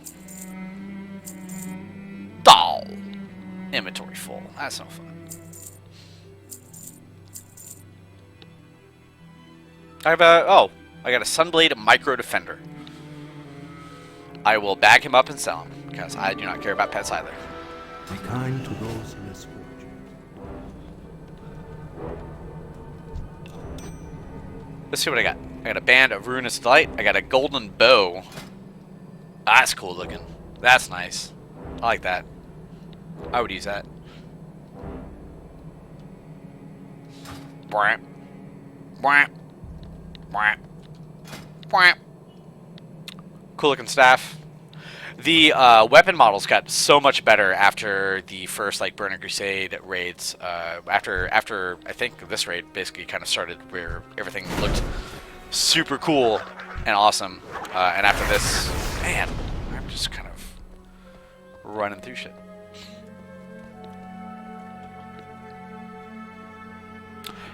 Doll! Inventory full. That's no fun. I have I got a Sunblade Micro Defender. I will bag him up and sell him, because I do not care about pets either. Be kind to those less fortunate. Let's see what I got. I got a Band of Ruinous Delight. I got a Golden Bow. That's cool looking. That's nice. I like that. I would use that. Bwah. Bwah. Bwah. Bwah. Cool looking staff. The weapon models got so much better after the first like Burning Crusade raids. After I think this raid basically kind of started where everything looked super cool and awesome. And after this, man, I'm just kind of running through shit.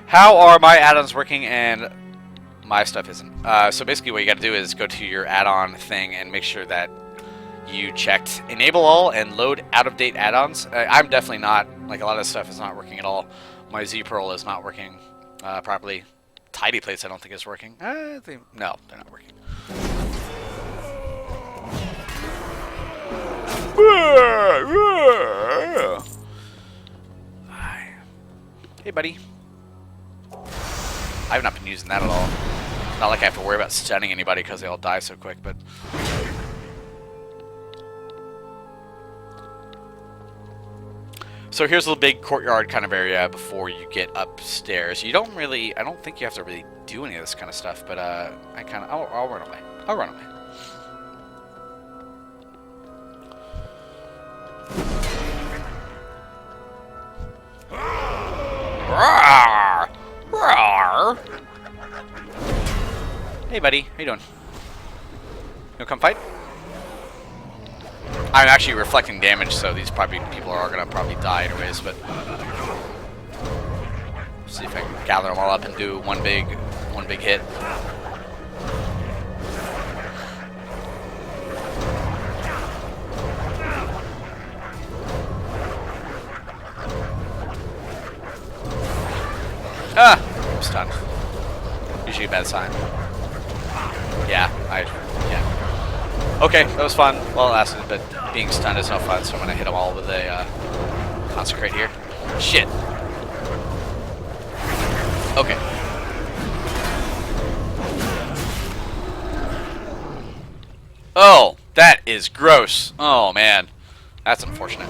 How are my add-ons working and my stuff isn't? So basically what you got to do is go to your add-on thing and make sure that you checked enable all and load out-of-date add-ons. I'm definitely not, like a lot of this stuff is not working at all. My Z-Pearl is not working properly. Tidy plates I don't think is working. No, they're not working. Hey buddy. I've not been using that at all. Not like I have to worry about stunning anybody because they all die so quick, but so here's a little big courtyard kind of area before you get upstairs. You don't really, I don't think you have to really do any of this kind of stuff, but I'll run away. I'll run away. Roar! Roar! Hey buddy, how you doing? You wanna come fight? I'm actually reflecting damage, so these people are gonna probably die anyways, but see if I can gather them all up and do one big hit. Ah! I'm stunned. Usually a bad sign. Yeah. Okay, that was fun while it lasted, but being stunned is no fun, so I'm gonna hit them all with a consecrate here. Shit. Okay. Oh, that is gross. Oh man, that's unfortunate.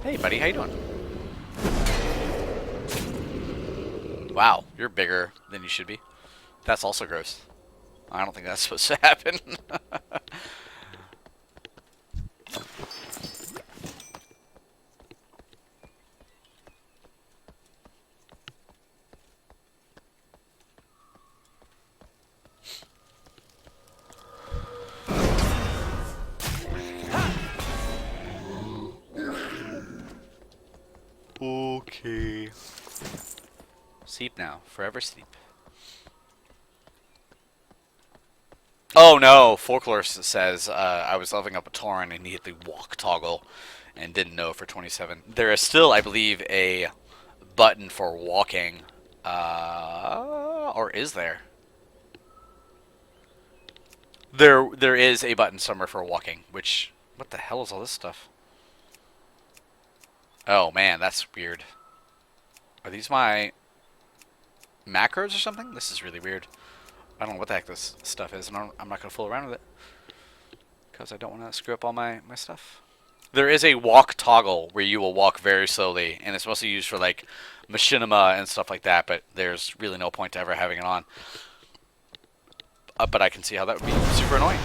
Hey buddy, how you doing? Wow, you're bigger than you should be. That's also gross. I don't think that's supposed to happen. Okay. Sleep now. Forever sleep. Oh no, Folklore says I was leveling up a Tauren and he hit the walk toggle and didn't know for 27. There is still, I believe, a button for walking. Or is there? There is a button somewhere for walking, which... What the hell is all this stuff? Oh man, that's weird. Are these my macros or something? This is really weird. I don't know what the heck this stuff is, and I'm not going to fool around with it. Because I don't want to screw up all my stuff. There is a walk toggle where you will walk very slowly, and it's mostly used for like machinima and stuff like that, but there's really no point to ever having it on. But I can see how that would be super annoying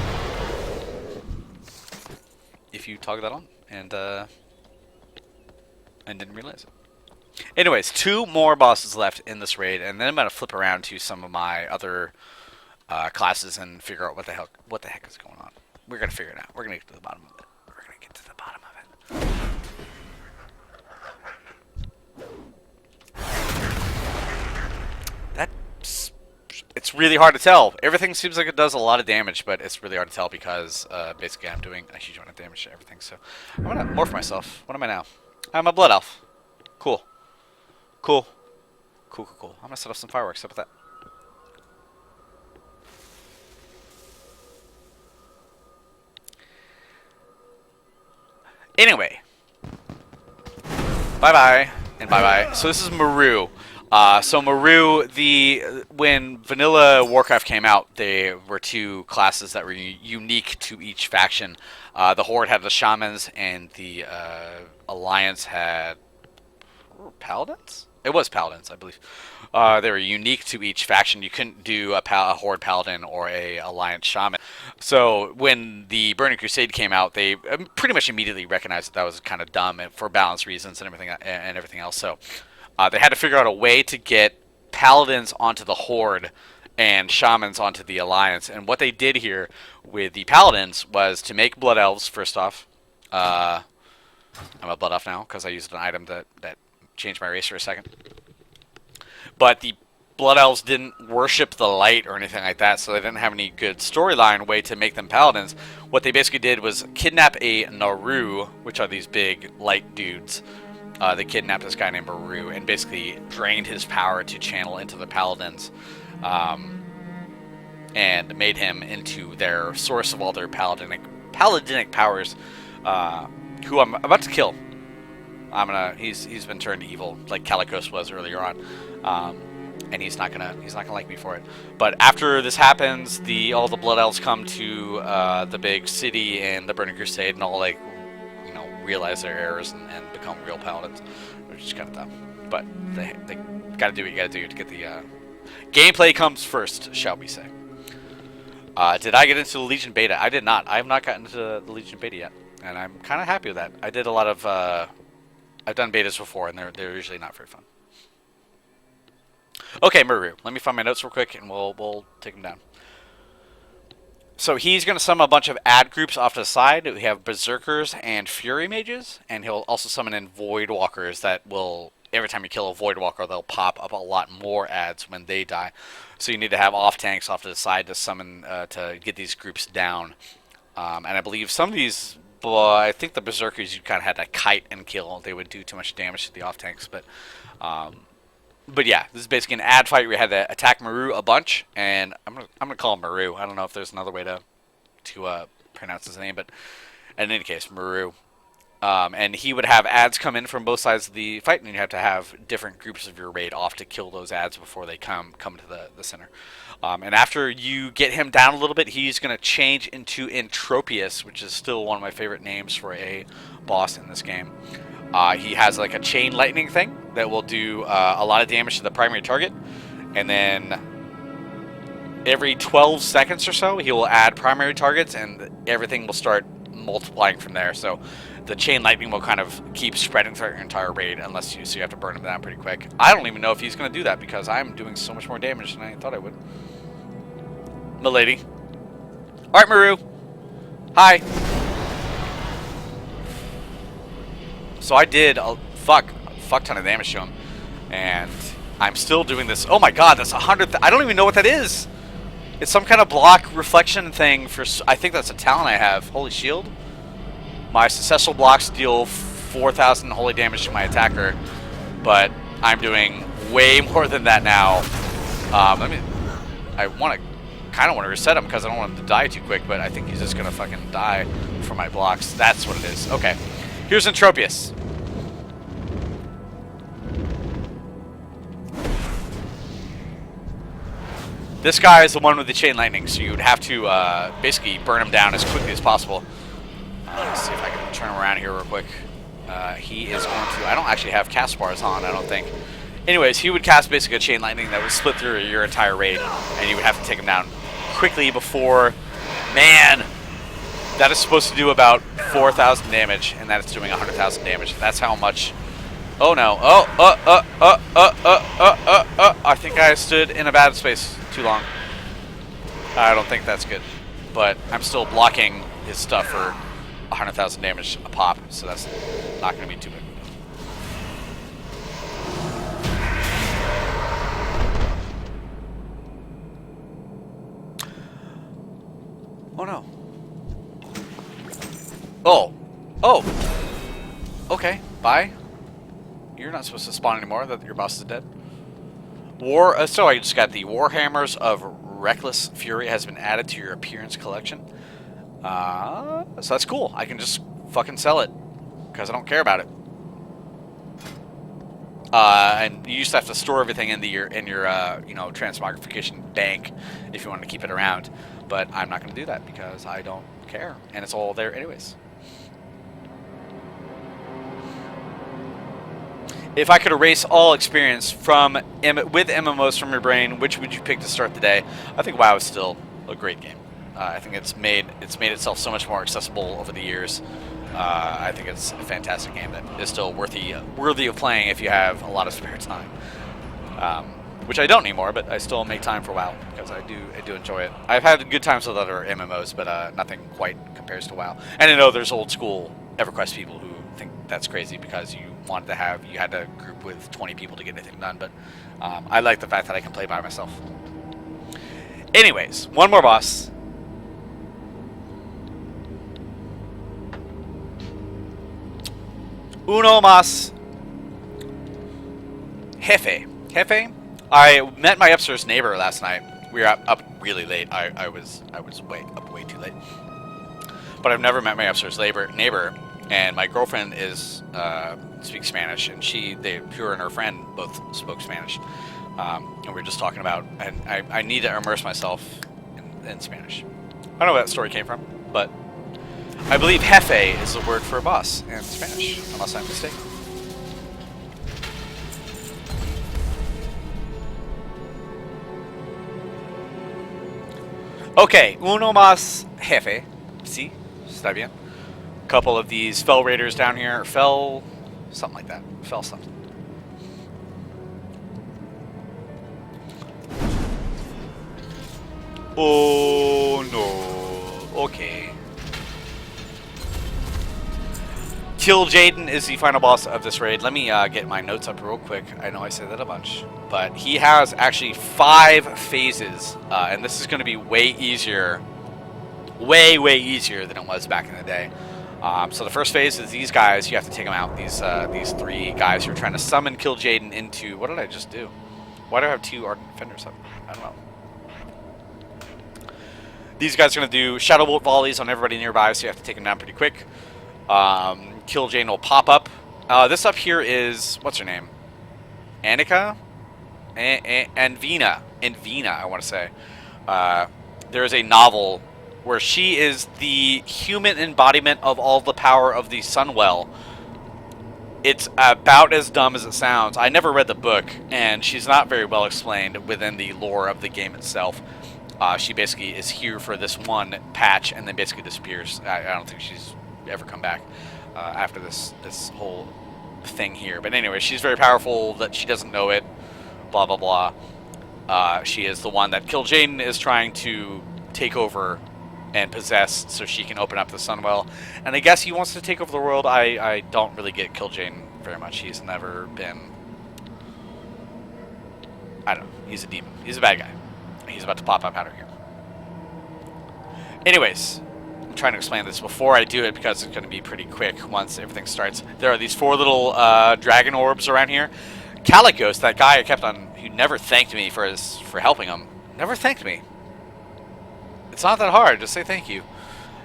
if you toggle that on and didn't realize it. Anyways, 2 more bosses left in this raid, and then I'm gonna flip around to some of my other classes and figure out what the heck is going on. We're gonna figure it out. We're gonna get to the bottom of it. We're gonna get to the bottom of it. It's really hard to tell. Everything seems like it does a lot of damage, but it's really hard to tell because basically I'm doing a huge amount of damage to everything. So I'm gonna morph myself. What am I now? I'm a blood elf. Cool. Cool. Cool, cool, cool. I'm gonna set off some fireworks. How about that? Anyway. Bye-bye. And bye-bye. So this is Maru. So Maru, when Vanilla Warcraft came out, there were 2 classes that were unique to each faction. The Horde had the Shamans, and the Alliance had Paladins? It was Paladins, I believe. They were unique to each faction. You couldn't do a Horde Paladin or a Alliance Shaman. So when the Burning Crusade came out, they pretty much immediately recognized that was kind of dumb for balance reasons and everything else. So they had to figure out a way to get Paladins onto the Horde and Shamans onto the Alliance. And what they did here with the Paladins was to make Blood Elves, first off. I'm a Blood Elf now because I used an item that changed my race for a second. But the Blood Elves didn't worship the light or anything like that, so they didn't have any good storyline way to make them Paladins. What they basically did was kidnap a Naru, which are these big light dudes. They kidnapped this guy named Maru and basically drained his power to channel into the Paladins, and made him into their source of all their paladinic powers, who I'm about to kill. He's been turned evil like Calicos was earlier on, and he's not gonna like me for it. But after this happens, all the Blood Elves come to the big city and the Burning Crusade, and all realize their errors and become real Paladins, which is kind of dumb. But they gotta do what you gotta do to get the gameplay comes first, shall we say? Did I get into the Legion beta? I did not. I have not gotten into the Legion beta yet, and I'm kind of happy with that. I did a lot of I've done betas before, and they're usually not very fun. Okay, Maru. Let me find my notes real quick, and we'll take them down. So he's going to summon a bunch of ad groups off to the side. We have Berserkers and Fury Mages, and he'll also summon in Void Walkers that will, every time you kill a Void Walker, they'll pop up a lot more ads when they die. So you need to have off tanks off to the side to summon, to get these groups down. And I believe some of these, I think the Berserkers you kind of had to kite and kill. They would do too much damage to the off tanks, but yeah, this is basically an ad fight where you had to attack Maru a bunch, and I'm gonna call him Maru. I don't know if there's another way to pronounce his name, but in any case, Maru. And he would have ads come in from both sides of the fight, and you have to have different groups of your raid off to kill those ads before they come to the center. And after you get him down a little bit, he's gonna change into Entropius, which is still one of my favorite names for a boss in this game. He has like a chain lightning thing that will do a lot of damage to the primary target, and then every 12 seconds or so he will add primary targets, and everything will start multiplying from there. So the chain lightning will kind of keep spreading throughout your entire raid, so you have to burn him down pretty quick. I don't even know if he's going to do that because I'm doing so much more damage than I thought I would. Milady. Alright, Maru. Hi. So I did a fuck ton of damage to him, and I'm still doing this. Oh my god, that's 100. I don't even know what that is. It's some kind of block reflection thing for... I think that's a talent I have. Holy shield. My successful blocks deal 4,000 holy damage to my attacker, but I'm doing way more than that now. I kind of want to reset him because I don't want him to die too quick, but I think he's just going to fucking die for my blocks. That's what it is. Okay. Here's Entropius. This guy is the one with the chain lightning, so you would have to basically burn him down as quickly as possible. Let's see if I can turn him around here real quick. He is going to... I don't actually have cast bars on, I don't think. Anyways, he would cast basically a chain lightning that would split through your entire raid, and you would have to take him down quickly before... Man! That is supposed to do about 4,000 damage, and that is doing 100,000 damage. That's how much... Oh no. I think I stood in a bad space too long. I don't think that's good. But I'm still blocking his stuff for 100,000 damage a pop, so that's not going to be too big. Oh no. Oh. Okay, bye. You're not supposed to spawn anymore, that your boss is dead. So I just got the Warhammers of Reckless Fury has been added to your appearance collection. So that's cool. I can just fucking sell it because I don't care about it. And you used to have to store everything in your you know, transmogrification bank if you wanted to keep it around. But I'm not going to do that because I don't care, and it's all there anyways. If I could erase all experience with MMOs from your brain, which would you pick to start the day? I think WoW is still a great game. I think it's made itself so much more accessible over the years. I think it's a fantastic game that is still worthy of playing if you have a lot of spare time. Which I don't anymore, but I still make time for WoW because I do enjoy it. I've had good times with other MMOs, but nothing quite compares to WoW. And I know there's old school EverQuest people who think that's crazy because you had to group with 20 people to get anything done, but I like the fact that I can play by myself. Anyways, one more boss. Uno más Jefe. Jefe? I met my upstairs neighbor last night. We were up really late. I was way too late. But I've never met my upstairs neighbor, and my girlfriend speaks Spanish, and her and her friend both spoke Spanish. And we were just talking about, and I need to immerse myself in Spanish. I don't know where that story came from, but I believe jefe is the word for boss in Spanish, unless I'm mistaken. Okay, uno más jefe. Sí, está bien. Couple of these Fell Raiders down here. Fell... something like that. Fell something. Oh no. Okay. Kill Jaden is the final boss of this raid. Let me get my notes up real quick. I know I said that a bunch. But he has actually 5 phases. And this is going to be way easier. Way easier than it was back in the day. So the first phase is these guys. You have to take them out. These 3 guys who are trying to summon Kill Jaden into... What did I just do? Why do I have 2 Ardent Defenders up? I don't know. These guys are going to do Shadow Bolt volleys on everybody nearby, so you have to take them down pretty quick. Kill Jaden will pop up. This up here is... What's her name? Annika? And Vina. I want to say. There is a novel where she is the human embodiment of all the power of the Sunwell. It's about as dumb as it sounds. I never read the book, and she's not very well explained within the lore of the game itself. She basically is here for this one patch, and then basically disappears. I don't think she's ever come back after this whole thing here. But anyway, she's very powerful, that she doesn't know it, blah, blah, blah. She is the one that Kill Jaden is trying to take over and possess so she can open up the Sunwell. And I guess he wants to take over the world. I don't really get Kill Jaden very much. He's never been... I don't know. He's a demon. He's a bad guy. He's about to pop up out of here. Anyways, I'm trying to explain this before I do it because it's going to be pretty quick once everything starts. There are these 4 little dragon orbs around here. Calicos, that guy I kept on, who never thanked me for helping him, never thanked me. It's not that hard, just say thank you.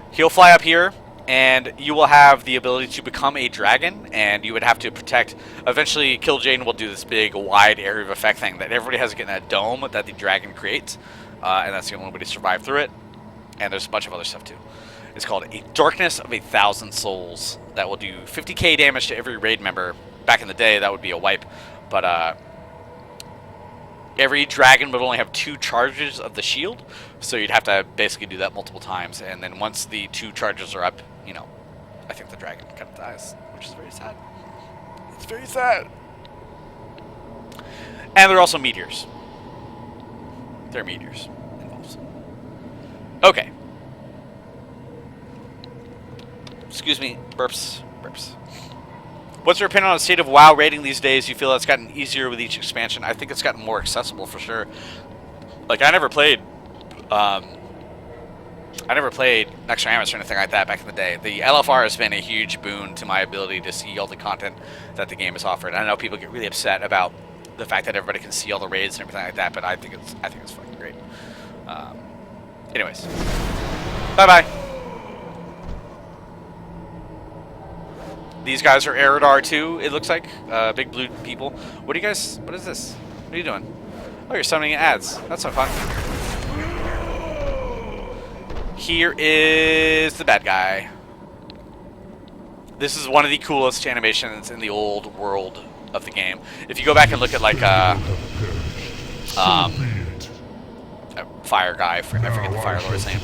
He'll fly up here, and you will have the ability to become a dragon, and you would have to protect. Eventually, Kill Jaden will do this big, wide area of effect thing that everybody has to get in a dome that the dragon creates, and that's the only way to survive through it. And there's a bunch of other stuff too. It's called a Darkness of 1,000 Souls that will do 50k damage to every raid member. Back in the day, that would be a wipe, but every dragon would only have 2 charges of the shield, so you'd have to basically do that multiple times, and then once the 2 charges are up, you know, I think the dragon kind of dies, which is very sad. It's very sad. And there are also meteors. There are meteors involved. Okay. Excuse me, burps. What's your opinion on the state of WoW raiding these days? You feel it's gotten easier with each expansion? I think it's gotten more accessible for sure. Like, I never played Next Ramus or anything like that back in the day. The LFR has been a huge boon to my ability to see all the content that the game has offered. I know people get really upset about the fact that everybody can see all the raids and everything like that, but I think it's fucking great. Anyways, bye. These guys are Eridar too, it looks like. Big blue people. What is this? What are you doing? Oh, you're summoning ads. That's no fun. Here is the bad guy. This is one of the coolest animations in the old world of the game. If you go back and look at like a fire guy, I forget the Fire Lord's name.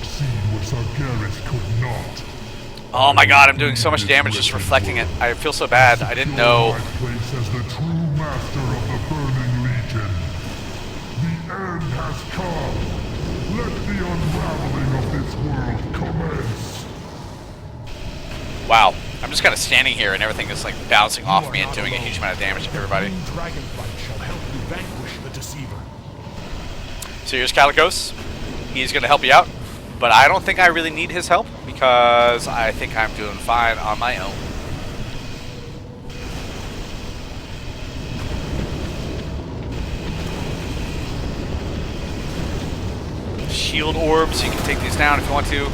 Oh my god, I'm doing so much damage just reflecting it. I feel so bad. I didn't know. Place as the true master of the Burning Legion. The end has come. Let the unraveling of this world commence. Wow, I'm just kind of standing here and everything is like bouncing off me and doing a huge amount of damage to everybody. Dragonflight shall help you vanquish the deceiver. So here's Calicos. He's going to help you out, but I don't think I really need his help because I think I'm doing fine on my own. Shield orbs, you can take these down if you want to.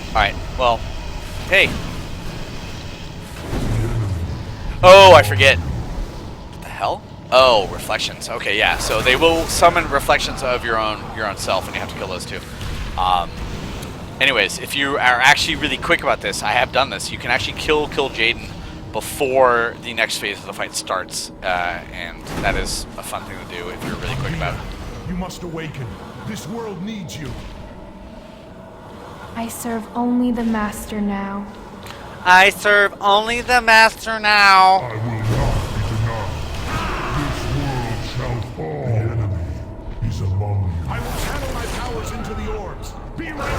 Alright, well, hey. Oh, I forget. What the hell? Oh, reflections. Okay, yeah. So they will summon reflections of your own self, and you have to kill those too. Anyways, if you are actually really quick about this, I have done this. You can actually kill Jaden before the next phase of the fight starts, and that is a fun thing to do if you're really quick about it. You must awaken. This world needs you. I serve only the Master now. I serve only the Master now. I will not be denied. This world shall fall. The enemy is among you. I will channel my powers into the orbs. Be ready.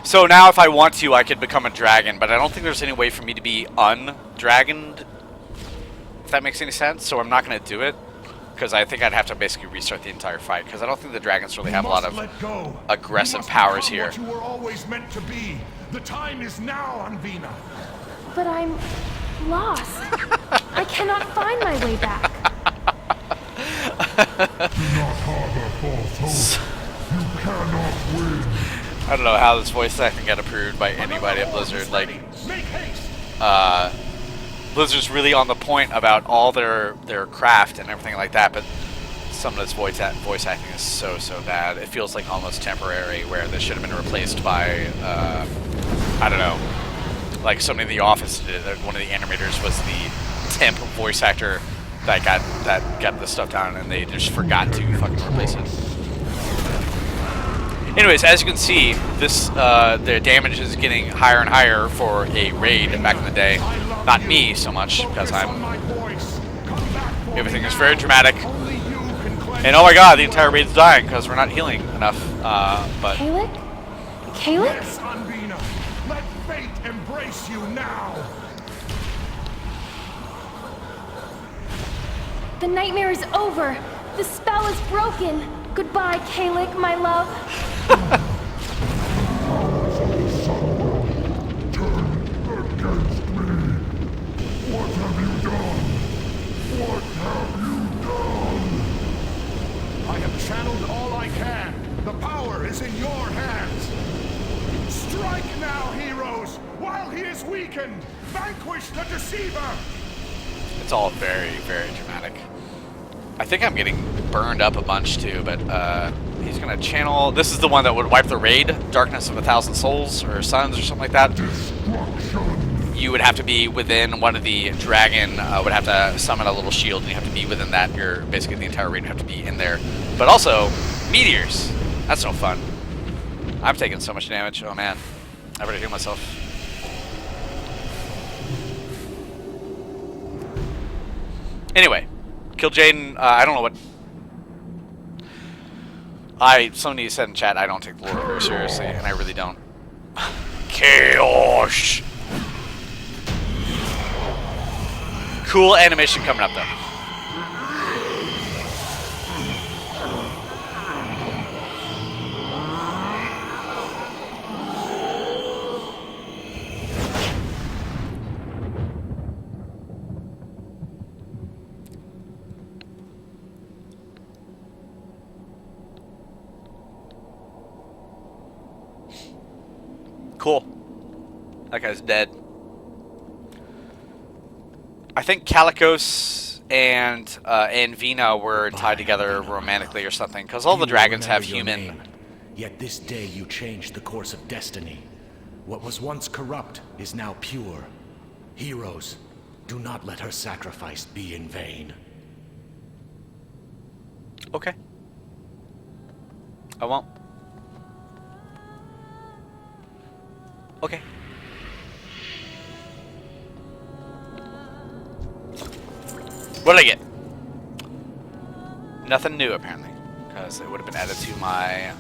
So now if I want to, I could become a dragon, but I don't think there's any way for me to be undragoned, if that makes any sense. So I'm not going to do it, because I think I'd have to basically restart the entire fight, because I don't think the dragons really have a lot of aggressive powers here. What you were always meant to be. The time is now, Anvina. But I'm lost. I cannot find my way back. Do not harbor false hope. You cannot win. I don't know how this voice acting got approved by anybody at Blizzard. Like, Make haste. Blizzard's really on the point about all their craft and everything like that, but some of this voice acting is so bad. It feels like almost temporary, where this should have been replaced by I don't know, like somebody in the office did it. One of the animators was the temp voice actor that got this stuff down, and they just forgot to fucking replace it. Anyways, as you can see, this the damage is getting higher and higher for a raid back in the day. Not me so much, because everything is very dramatic. And oh my god, the entire raid's dying because we're not healing enough. But Kalik? Kalik? Yes, Anvina. Let fate embrace you now. The nightmare is over. The spell is broken. Goodbye, Kalik, my love. Turn against me. What have you done? What have you done? I have channeled all I can. The power is in your hands. Strike now, heroes, while he is weakened. Vanquish the deceiver. It's all very, very dramatic. I think I'm getting burned up a bunch too, but he's gonna channel. This is the one that would wipe the raid, Darkness of 1,000 Souls or Suns or something like that. Destruction. You would have to be within one of the dragon. Would have to summon a little shield, and you have to be within that. You're basically the entire raid would have to be in there. But also meteors. That's no fun. I'm taking so much damage. Oh man, I better heal myself. Anyway, kill Jaden. I don't know what. Somebody said in chat I don't take the lore very seriously, and I really don't. Chaos. Cool animation coming up though. Cool. That guy's dead. I think Calicos and Vina were tied together romantically or something, because all the dragons have human. Yet this day you changed the course of destiny. What was once corrupt is now pure. Heroes, do not let her sacrifice be in vain. Okay. I won't. Okay. What did I get? Nothing new, apparently, because it would have been added to my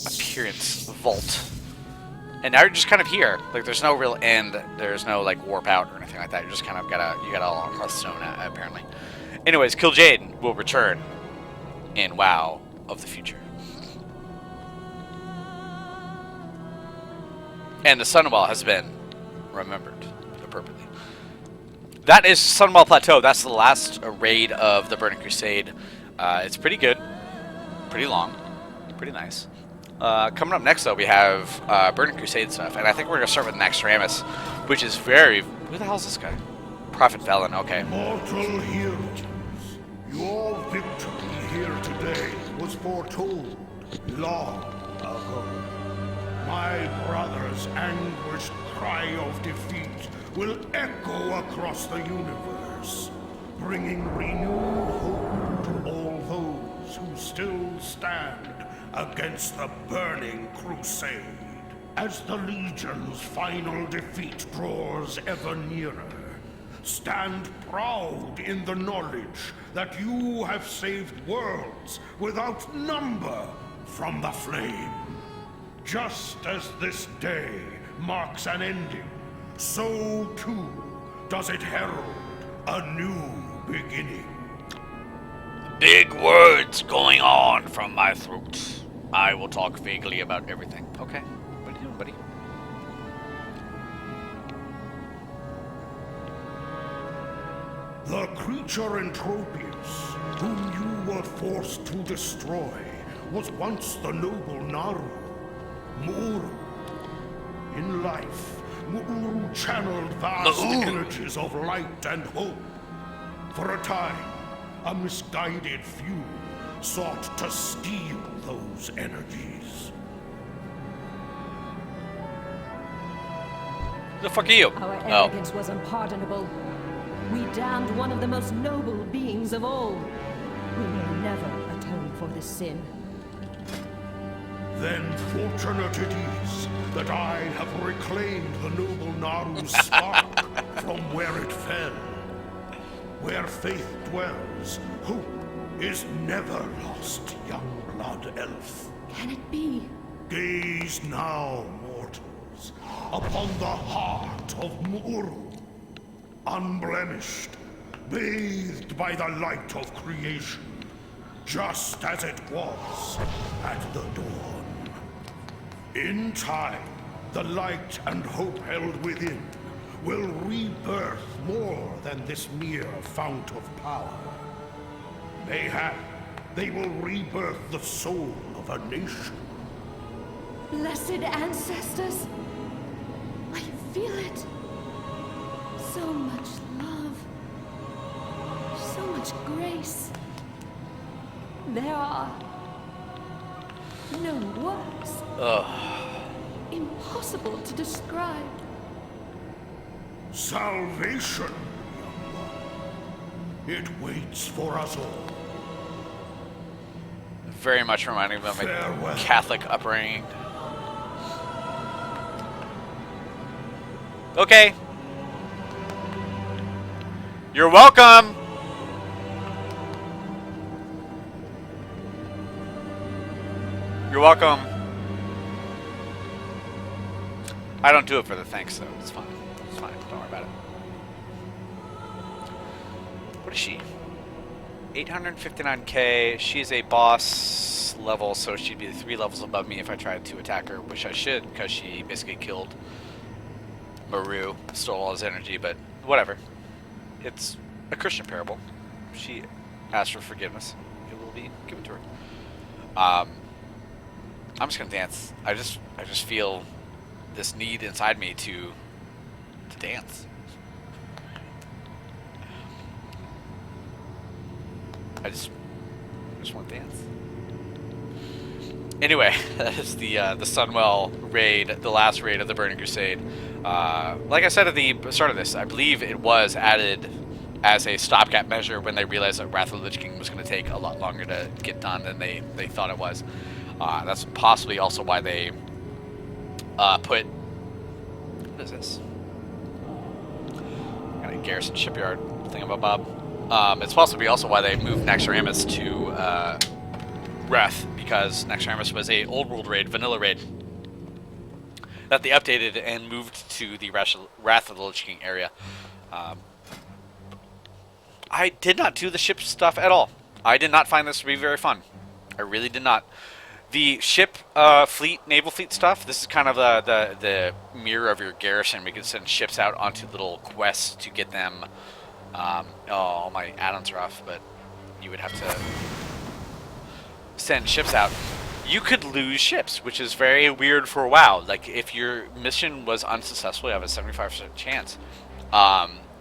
appearance vault. And now you're just kind of here. Like, there's no real end. There's no, like, warp out or anything like that. You just kind of you got all across the stone, apparently. Anyways, Kill Jaden will return in WoW of the future. And the Sunwell has been remembered appropriately. That is Sunwell Plateau. That's the last raid of the Burning Crusade. It's pretty good. Pretty long. Pretty nice. Coming up next, though, we have Burning Crusade stuff. And I think we're going to start with Naxxramas, which is very... Who the hell is this guy? Prophet Velen, okay. Mortal heroes, your victory here today was foretold long ago. My brother's anguished cry of defeat will echo across the universe, bringing renewed hope to all those who still stand against the burning crusade. As the Legion's final defeat draws ever nearer, stand proud in the knowledge that you have saved worlds without number from the flame. Just as this day marks an ending, so too does it herald a new beginning. Big words going on from my throat. I will talk vaguely about everything. Okay. What are you doing, buddy? The creature Entropius, whom you were forced to destroy, was once the noble Naru, Mu'uru. In life, Mu'uru channeled vast energies of light and hope. For a time, a misguided few sought to steal those energies. The fuck are you? Our arrogance was unpardonable. We damned one of the most noble beings of all. We may never atone for this sin. Then fortunate it is that I have reclaimed the noble Naru's spark from where it fell. Where faith dwells, hope is never lost, young blood elf. Can it be? Gaze now, mortals, upon the heart of Mu'uru. Unblemished, bathed by the light of creation, just as it was at the dawn. In time, the light and hope held within will rebirth more than this mere fount of power. Mayhap they will rebirth the soul of a nation. Blessed ancestors, I feel it. So much love, so much grace. There are no words. Impossible to describe. Salvation, young one. It waits for us all. Very much reminding me of my Farewell. Catholic upbringing. Okay. You're welcome. You're welcome. I don't do it for the thanks, though. It's fine. It's fine. Don't worry about it. What is she? 859k. She's a boss level, so she'd be 3 levels above me if I tried to attack her, which I should, because she basically killed Maru, stole all his energy, but whatever. It's a Christian parable. She asked for forgiveness. It will be given to her. I'm just gonna dance. I just feel this need inside me to dance. I just want to dance. Anyway, that is the Sunwell raid, the last raid of the Burning Crusade. Like I said at the start of this, I believe it was added as a stopgap measure when they realized that Wrath of the Lich King was going to take a lot longer to get done than they thought it was. That's possibly also why they put... What is this? Got a Garrison Shipyard thingamabob. It's possibly also why they moved Naxxramas to Wrath, because Naxxramas was a old world raid, vanilla raid, that they updated and moved to the Wrath of the Lich King area. I did not do the ship stuff at all. I did not find this to be very fun. I really did not. The ship fleet, naval fleet stuff, this is kind of the mirror of your garrison. We can send ships out onto little quests to get them. Oh, my add-ons are off, but you would have to send ships out. You could lose ships, which is very weird for WoW. Like, if your mission was unsuccessful, you have a 75% chance.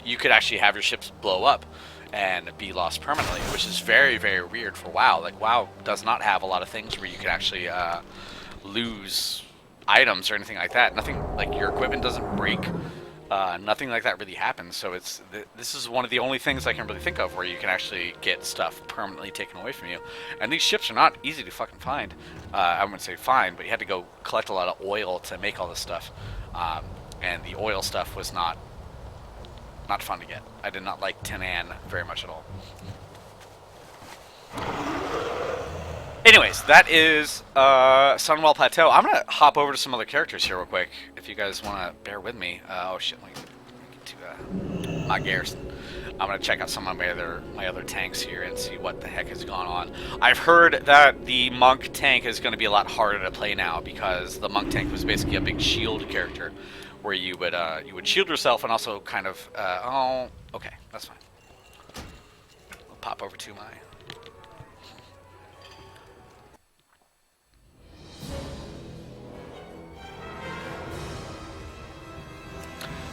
You could actually have your ships blow up and be lost permanently, which is very, very weird for WoW. Like, WoW does not have a lot of things where you can actually lose items or anything like that. Nothing, like, your equipment doesn't break. Nothing like that really happens. So this is one of the only things I can really think of where you can actually get stuff permanently taken away from you. And these ships are not easy to fucking find. I wouldn't say find, but you had to go collect a lot of oil to make all this stuff. And the oil stuff was not fun to get. I did not like Tanan very much at all. Anyways, that is Sunwell Plateau. I'm going to hop over to some other characters here real quick, if you guys want to bear with me. Oh shit, let me get to my garrison. I'm going to check out some of my other tanks here and see what the heck has gone on. I've heard that the monk tank is going to be a lot harder to play now, because the monk tank was basically a big shield character, where you would shield yourself and also kind of oh, okay, that's fine. I'll pop over to my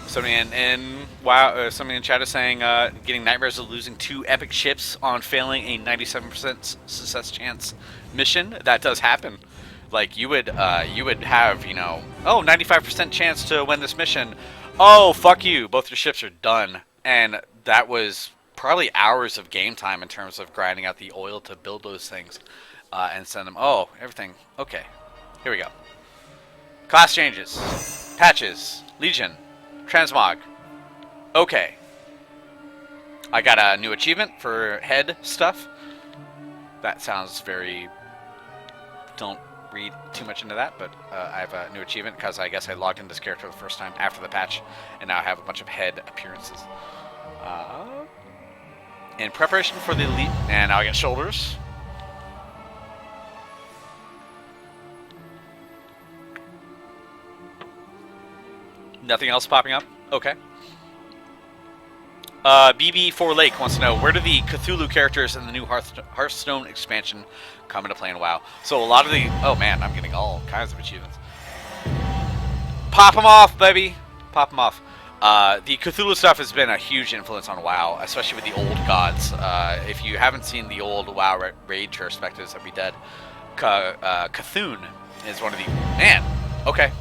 somebody somebody in chat is saying getting nightmares of losing 2 epic ships on failing a 97% success chance mission. That does happen. Like, you would have, you know, oh, 95% chance to win this mission. Oh, fuck you. Both your ships are done. And that was probably hours of game time in terms of grinding out the oil to build those things and send them. Oh, everything. Okay. Here we go. Class changes. Patches. Legion. Transmog. Okay. I got a new achievement for head stuff. That sounds very... Don't read too much into that, but I have a new achievement because I guess I logged into this character the first time after the patch, and now I have a bunch of head appearances. In preparation for the elite, and now I get shoulders. Nothing else popping up? Okay. BB4 Lake wants to know, where do the Cthulhu characters in the new Hearthstone expansion come into play in WoW? So a lot of the... Oh man, I'm getting all kinds of achievements. Pop them off, baby! Pop them off. The Cthulhu stuff has been a huge influence on WoW, especially with the old gods. If you haven't seen the old WoW Raid-trospectives, that'd be dead. Cthulhu is one of the... Man! Okay.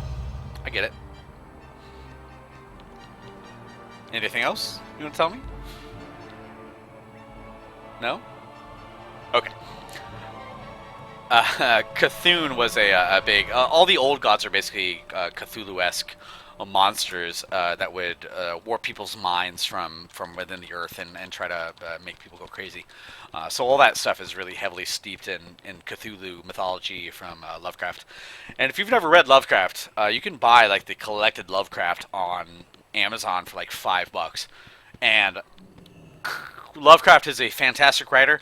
I get it. Anything else you want to tell me? No? Okay. Cthulhu was a big... all the old gods are basically Cthulhu-esque monsters that would warp people's minds from within the earth and try to make people go crazy. So all that stuff is really heavily steeped in Cthulhu mythology from Lovecraft. And if you've never read Lovecraft, you can buy like the collected Lovecraft on Amazon for like $5. And Lovecraft is a fantastic writer.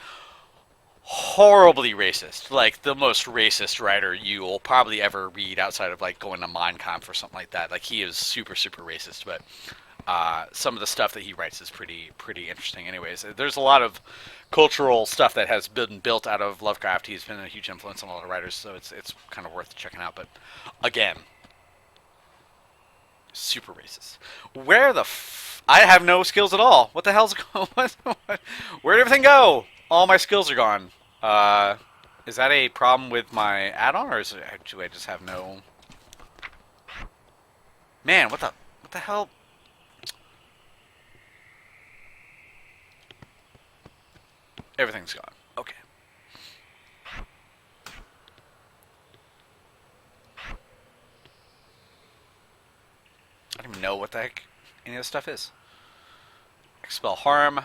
Horribly racist, like the most racist writer you will probably ever read outside of like going to Mein Kampf or something like that. Like he is super racist, but some of the stuff that he writes is pretty interesting. Anyways, there's a lot of cultural stuff that has been built out of Lovecraft. He's been a huge influence on a lot of writers, so it's kind of worth checking out. But again, super racist. Where the I have no skills at all. What the hell's going on? Where'd everything go? All my skills are gone. Is that a problem with my add-on, or do I just have no... Man, what the hell? Everything's gone. Okay. I don't even know what the heck any of this stuff is. Expel harm.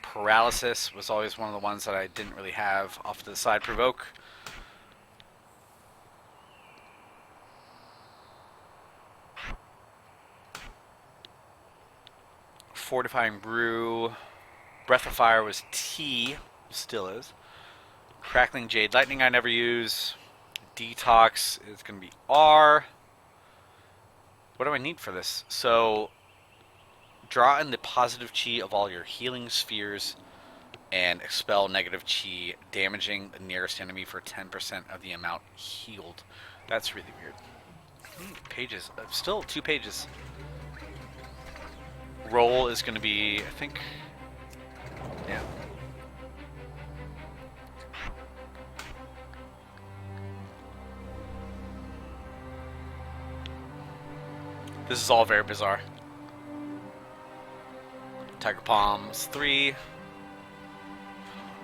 Paralysis was always one of the ones that I didn't really have. Off to the side, provoke. Fortifying brew. Breath of fire was T, still is. Crackling jade lightning I never use. Detox is going to be R. What do I need for this? So draw in the positive chi of all your healing spheres and expel negative chi, damaging the nearest enemy for 10% of the amount healed. That's really weird. Pages. Still 2 pages. Roll is going to be, I think... Yeah. This is all very bizarre. Tiger Palms 3.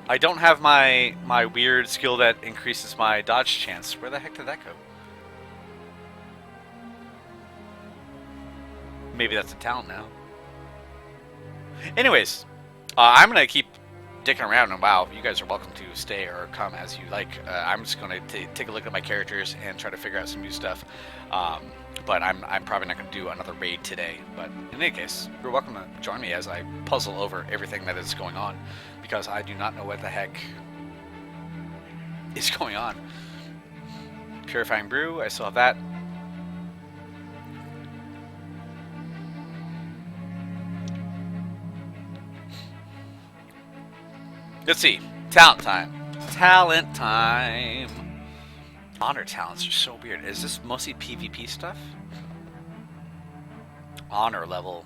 I don't have my weird skill that increases my dodge chance. Where the heck did that go? Maybe that's a talent now. Anyways, I'm going to keep dicking around, and WoW, you guys are welcome to stay or come as you like. I'm just going to take a look at my characters and try to figure out some new stuff. But I'm probably not going to do another raid today. But in any case, you're welcome to join me as I puzzle over everything that is going on, because I do not know what the heck is going on. Purifying brew, I still have that. Let's see. Talent time. Talent time. Honor talents are so weird. Is this mostly PvP stuff? Honor level.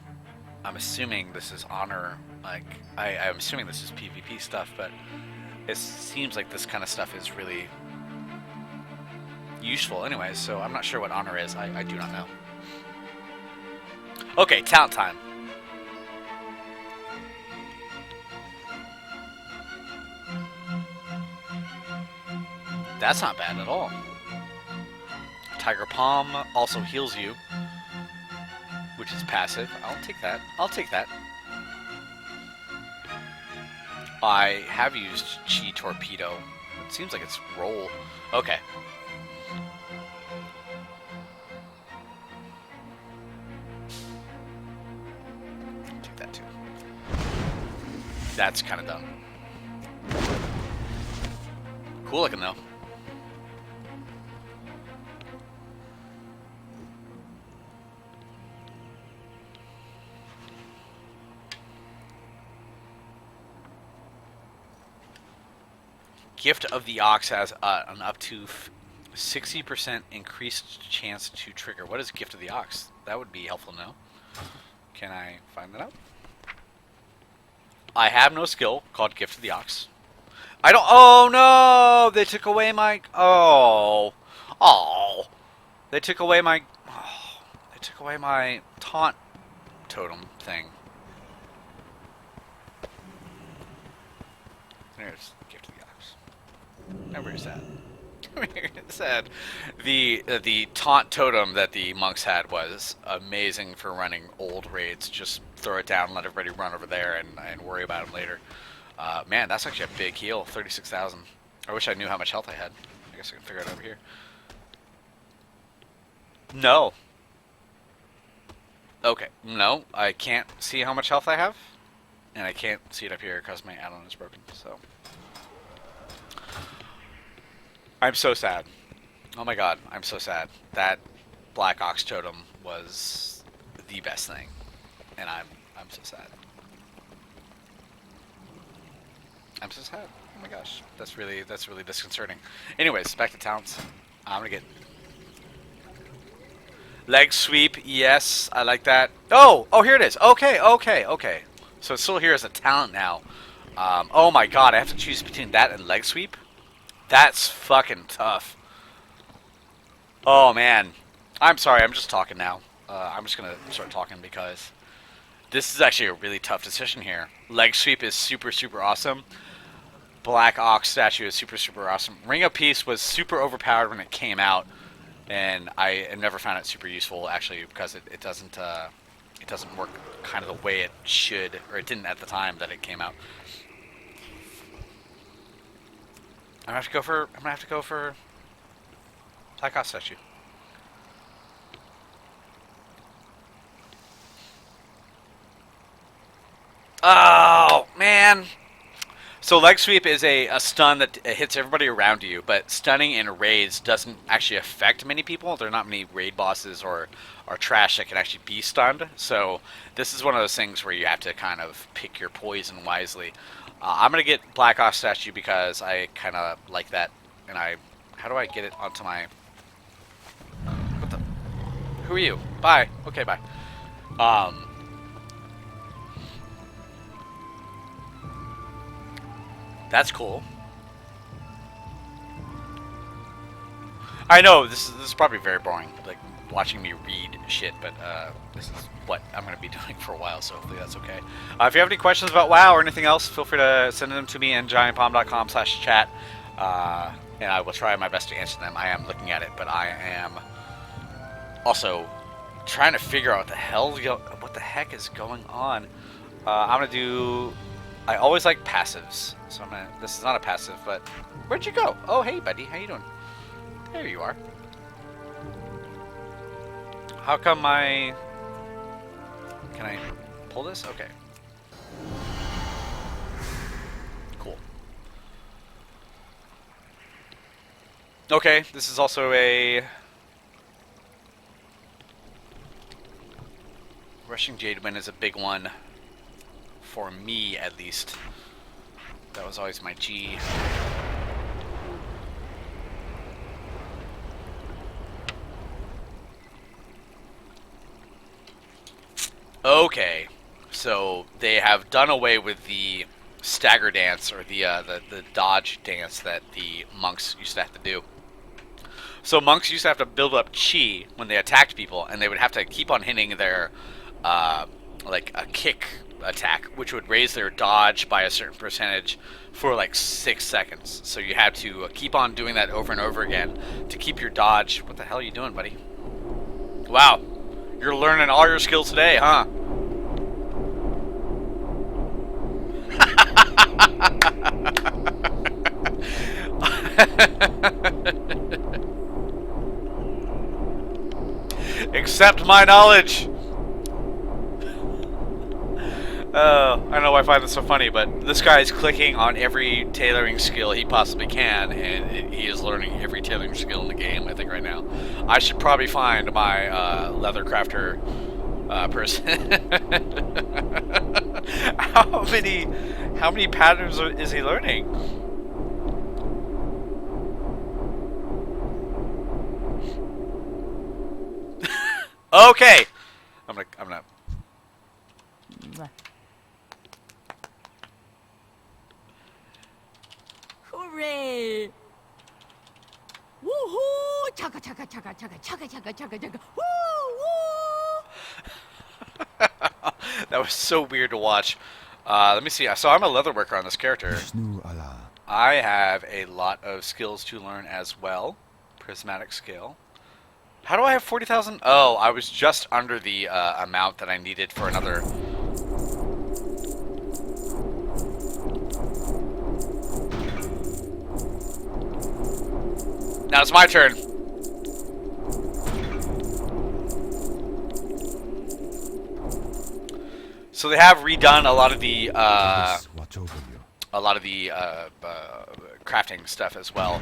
I'm assuming this is honor. Like, I'm assuming this is PvP stuff, but it seems like this kind of stuff is really useful anyways, so I'm not sure what honor is. I do not know. Okay, talent time. That's not bad at all. Tiger Palm also heals you, which is passive. I'll take that. I'll take that. I have used Chi Torpedo. It seems like it's roll. Okay. Take that too. That's kind of dumb. Cool looking though. Gift of the Ox has an up to 60% increased chance to trigger. What is Gift of the Ox? That would be helpful to know. Can I find that out? I have no skill called Gift of the Ox. I don't. Oh no! They took away my. Oh. Oh. They took away my. Oh, they took away my taunt totem thing. There's Gift of the Ox. Now where's that? It said the taunt totem that the monks had was amazing for running old raids. Just throw it down, let everybody run over there, and worry about them later. Man, that's actually a big heal, 36,000. I wish I knew how much health I had. I guess I can figure it out over here. No. Okay, no, I can't see how much health I have, and I can't see it up here because my add-on is broken. So. I'm so sad. Oh my god, I'm so sad. That Black Ox totem was the best thing, and I'm so sad. I'm so sad. Oh my gosh, that's really disconcerting. Anyways, back to talents. I'm gonna get leg sweep. Yes, I like that. Oh, here it is. Okay. So it's still here as a talent now. Oh my god, I have to choose between that and leg sweep. That's fucking tough. Oh man, I'm sorry. I'm just talking now. I'm just gonna start talking because this is actually a really tough decision here. Leg sweep is super awesome. Black Ox statue is super awesome. Ring of Peace was super overpowered when it came out, and I have never found it super useful actually because it doesn't work kind of the way it should, or it didn't at the time that it came out. I'm gonna have to go for Black Ox statue. Oh man. So leg sweep is a stun that hits everybody around you, but stunning in raids doesn't actually affect many people. There are not many raid bosses or trash that can actually be stunned. So this is one of those things where you have to kind of pick your poison wisely. I'm gonna get Black Ox statue because I kind of like that, and how do I get it onto my? What the? Who are you? Bye. Okay, bye. That's cool. I know this is probably very boring, like watching me read shit, but this is what I'm going to be doing for a while, so hopefully that's okay. If you have any questions about WoW or anything else, feel free to send them to me in giantpalm.com/chat, and I will try my best to answer them. I am looking at it, but I am also trying to figure out what the heck is going on. I'm going to do... I always like passives, so I'm gonna... This is not a passive, but... Where'd you go? Oh, hey, buddy. How you doing? There you are. How come my... Can I pull this? Okay. Cool. Okay, this is also a... Rushing Jadewind is a big one. For me, at least. That was always my G. Okay, so they have done away with the stagger dance, or the dodge dance that the monks used to have to do. So monks used to have to build up chi when they attacked people, and they would have to keep on hitting their like a kick attack, which would raise their dodge by a certain percentage for like 6 seconds. So you had to keep on doing that over and over again to keep your dodge. What the hell are you doing, buddy? Wow, you're learning all your skills today, huh? Accept my knowledge. I don't know why I find this so funny, but this guy is clicking on every tailoring skill he possibly can, and he is learning every tailoring skill in the game, I think, right now. I should probably find my leather crafter person. How many patterns is he learning? Okay, I'm gonna. Hooray! Woohoo! Chugga chugga chugga chugga chugga chugga chugga chugga. Woo woo! That was so weird to watch. Let me see. So I'm a leather worker on this character. Shnu Allah. I have a lot of skills to learn as well. Prismatic skill. How do I have 40,000? Oh, I was just under the amount that I needed for another. Now it's my turn. So they have redone a lot of the Watch over you. crafting stuff as well.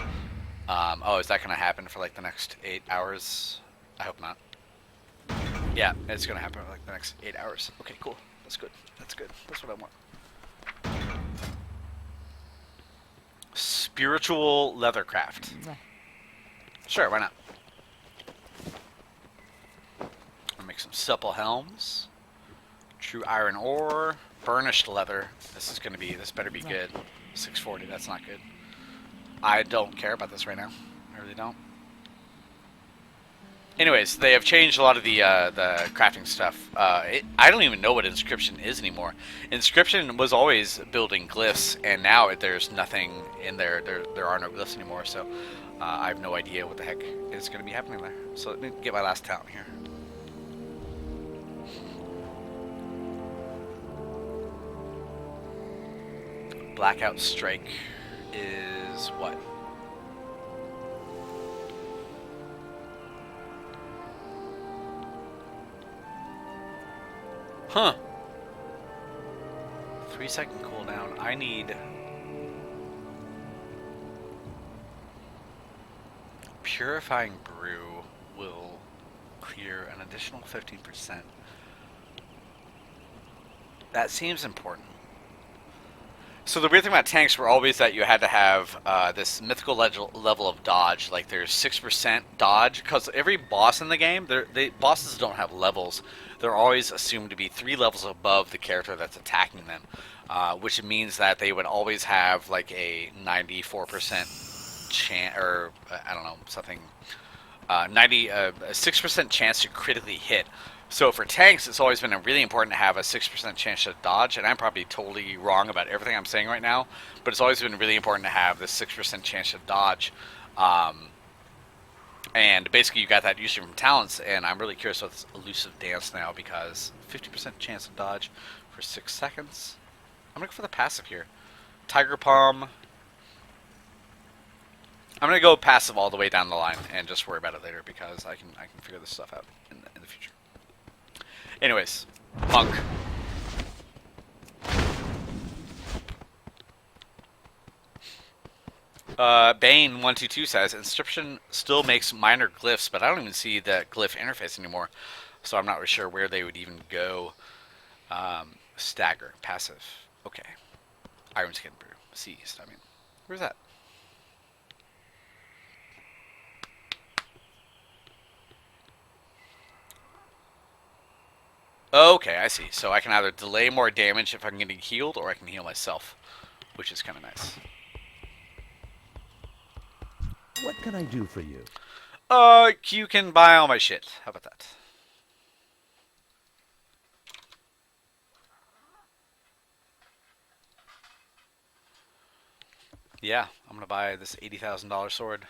Oh, is that gonna happen for like the next 8 hours? I hope not. Yeah, it's gonna happen for like the next 8 hours. Okay, cool. That's good. That's good. That's what I want. Spiritual leathercraft. Sure, why not? I'll make some supple helms. True iron ore. Burnished leather. This better be good. 640, that's not good. I don't care about this right now. I really don't. Anyways, they have changed a lot of the crafting stuff. I don't even know what inscription is anymore. Inscription was always building glyphs, and now there's nothing in there. There are no glyphs anymore, so I have no idea what the heck is going to be happening there. So let me get my last talent here. Blackout Strike is what? Huh. 3-second cooldown. I need Purifying Brew will clear an additional 15%. That seems important. So the weird thing about tanks were always that you had to have this mythical level of dodge. Like there's 6% dodge, because every boss in the game, bosses don't have levels. They're always assumed to be 3 levels above the character that's attacking them, which means that they would always have like a 94% chance, or I don't know, something, a 6% chance to critically hit. So for tanks, it's always been really important to have a 6% chance to dodge, and I'm probably totally wrong about everything I'm saying right now, but it's always been really important to have this 6% chance to dodge. And basically you got that usually from talents, and I'm really curious about this elusive dance now, because 50% chance to dodge for 6 seconds. I'm going to go for the passive here. Tiger Palm. I'm going to go passive all the way down the line and just worry about it later, because I can figure this stuff out in the future. Anyways, Monk. Bane122 says, Inscription still makes minor glyphs, but I don't even see the glyph interface anymore, so I'm not really sure where they would even go. Stagger, passive. Okay. Iron Skin Brew. Seized, I mean. Where's that? Okay, I see. So I can either delay more damage if I'm getting healed, or I can heal myself, which is kind of nice. What can I do for you? You can buy all my shit. How about that? Yeah, I'm gonna buy this $80,000 sword.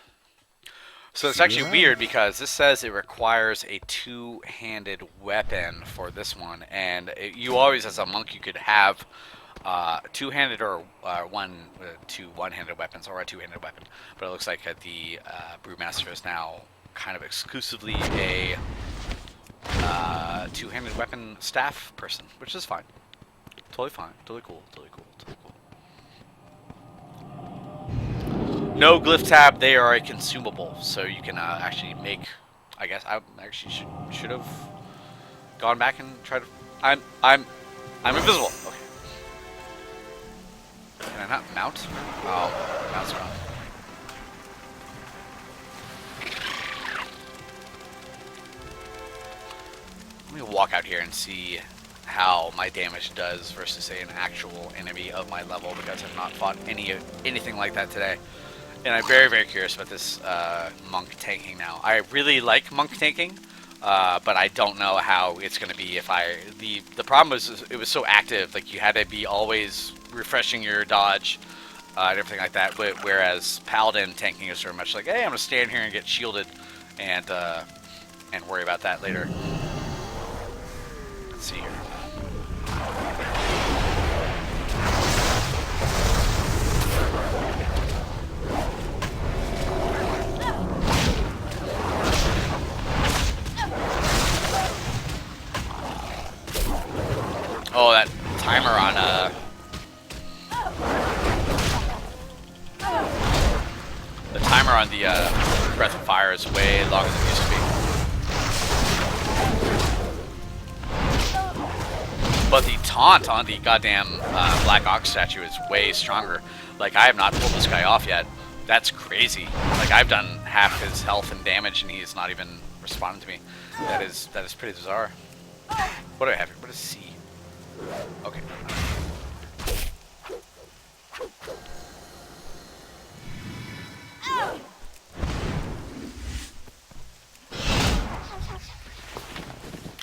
So it's actually weird, because this says it requires a 2-handed weapon for this one, and you always, as a monk, you could have 2-handed or two one-handed weapons, or a 2-handed weapon. But it looks like the Brewmaster is now kind of exclusively a 2-handed weapon staff person, which is fine. Totally fine. Totally cool. Totally cool. Totally cool. No glyph tab. They are a consumable, so you can actually make. I guess I actually should have gone back and tried to. I'm invisible. Okay. Can I not mount? Oh, mount's wrong. Let me walk out here and see how my damage does versus, say, an actual enemy of my level, because I've not fought anything like that today. And I'm very, very curious about this monk tanking now. I really like monk tanking, but I don't know how it's going to be if I... The problem was it was so active, like you had to be always refreshing your dodge and everything like that, whereas Paladin tanking is very much like, hey, I'm going to stand here and get shielded and worry about that later. Let's see here. Oh, that timer on the timer on the Breath of Fire is way longer than it used to be. But the taunt on the goddamn Black Ox statue is way stronger. Like, I have not pulled this guy off yet. That's crazy. Like, I've done half his health and damage, and he's not even responding to me. That is pretty bizarre. What do I have here? What is C? Okay.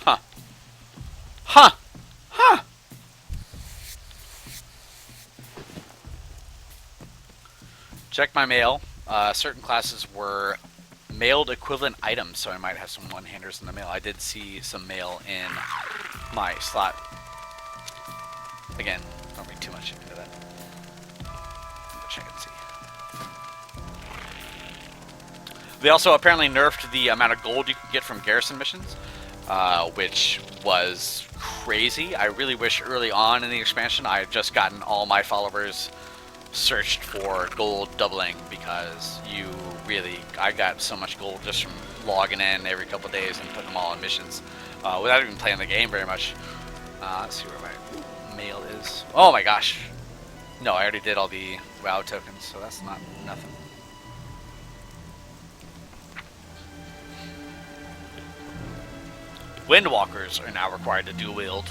Huh. Huh. Huh. Check my mail. Certain classes were mailed equivalent items, so I might have some one-handers in the mail. I did see some mail in my slot. Again, don't read too much into that. Check and see. They also apparently nerfed the amount of gold you can get from garrison missions, which was crazy. I really wish early on in the expansion I had just gotten all my followers searched for gold doubling, because I got so much gold just from logging in every couple of days and putting them all in missions without even playing the game very much. Let's see where my mail is. Oh my gosh. No, I already did all the WoW tokens, so that's not nothing. Windwalkers are now required to dual wield.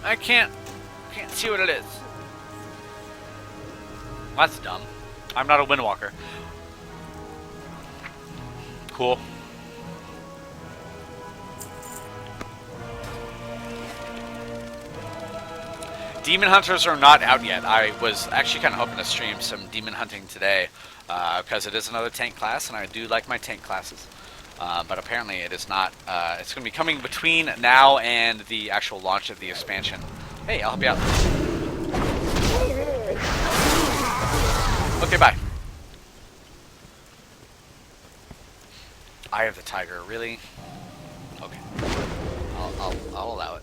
I can't see what it is. That's dumb. I'm not a Windwalker. Cool. Demon Hunters are not out yet. I was actually kind of hoping to stream some demon hunting today, because it is another tank class, and I do like my tank classes. But apparently it is not. It's going to be coming between now and the actual launch of the expansion. Hey, I'll help you out. Okay, bye. Eye of the Tiger, really? Okay. I'll allow it.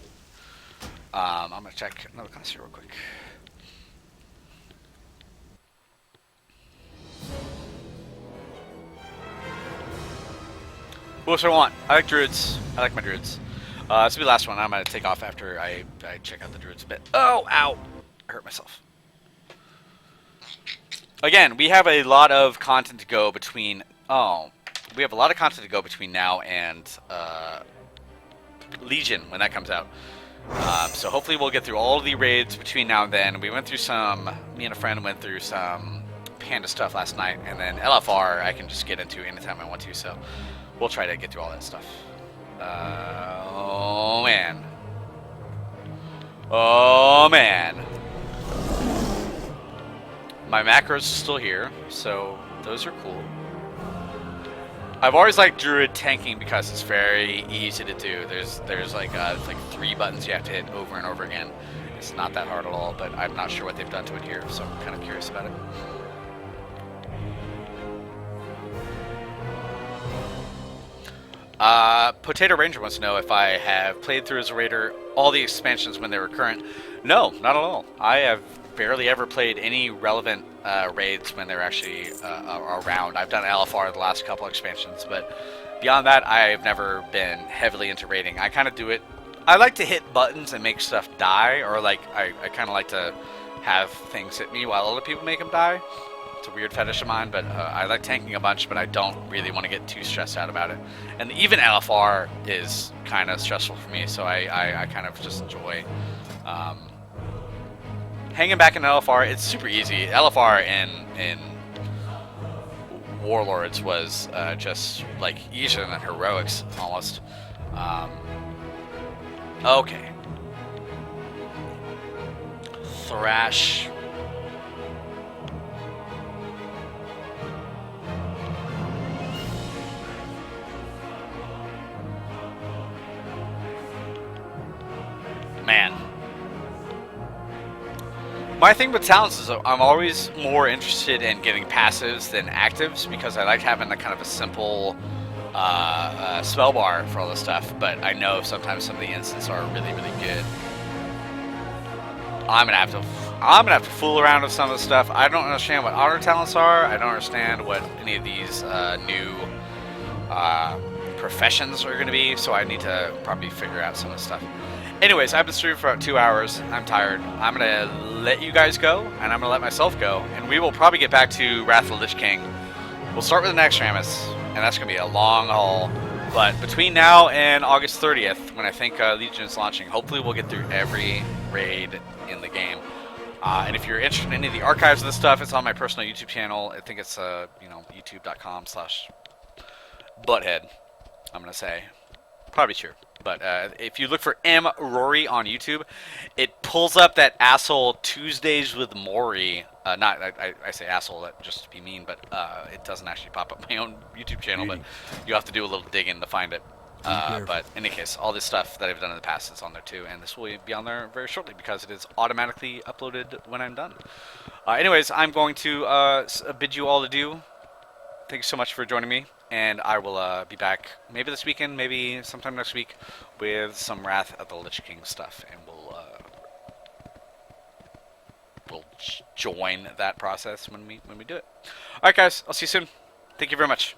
I'm going to check another class here real quick. What else do I want? I like druids. I like my druids. This will be the last one. I'm going to take off after I check out the druids a bit. Oh, ow! I hurt myself. Again, we have a lot of content to go between... Oh. We have a lot of content to go between now and Legion when that comes out. So hopefully we'll get through all of the raids between now and then. We went through some... Me and a friend went through some Panda stuff last night. And then LFR I can just get into anytime I want to, so... We'll try to get through all that stuff. Oh, man. Oh, man. My macros are still here, so those are cool. I've always liked Druid tanking because it's very easy to do. There's like 3 buttons you have to hit over and over again. It's not that hard at all, but I'm not sure what they've done to it here, so I'm kind of curious about it. Potato Ranger wants to know if I have played through as a raider all the expansions when they were current. No, not at all. I have barely ever played any relevant raids when they're actually around. I've done LFR the last couple expansions, but beyond that, I've never been heavily into raiding. I kind of do it. I like to hit buttons and make stuff die, or like I kind of like to have things hit me while other people make them die. It's a weird fetish of mine, but I like tanking a bunch, but I don't really want to get too stressed out about it. And even LFR is kind of stressful for me, so I kind of just enjoy hanging back in LFR. It's super easy. LFR in Warlords was just like easier than Heroics almost. Okay. Thrash. Man. My thing with talents is I'm always more interested in getting passives than actives because I like having a kind of a simple spell bar for all this stuff, but I know sometimes some of the instants are really, really good. I'm gonna have to fool around with some of the stuff. I don't understand what auto talents are. I don't understand what any of these new professions are gonna be, so I need to probably figure out some of the stuff. Anyways, I've been streaming for about 2 hours. I'm tired. I'm going to let you guys go, and I'm going to let myself go. And we will probably get back to Wrath of the Lich King. We'll start with the next Ramus, and that's going to be a long haul. But between now and August 30th, when I think Legion is launching, hopefully we'll get through every raid in the game. And if you're interested in any of the archives of this stuff, it's on my personal YouTube channel. I think it's youtube.com/butthead, I'm going to say. Probably true. But if you look for M. Rory on YouTube, it pulls up that asshole Tuesdays with Maury. I say asshole, that just to be mean, but it doesn't actually pop up my own YouTube channel, but you have to do a little digging to find it. But in any case, all this stuff that I've done in the past is on there too, and this will be on there very shortly because it is automatically uploaded when I'm done. Anyways, I'm going to bid you all adieu. Thank you so much for joining me, and I will be back maybe this weekend, maybe sometime next week, with some Wrath of the Lich King stuff, and we'll join that process when we do it. All right, guys, I'll see you soon. Thank you very much.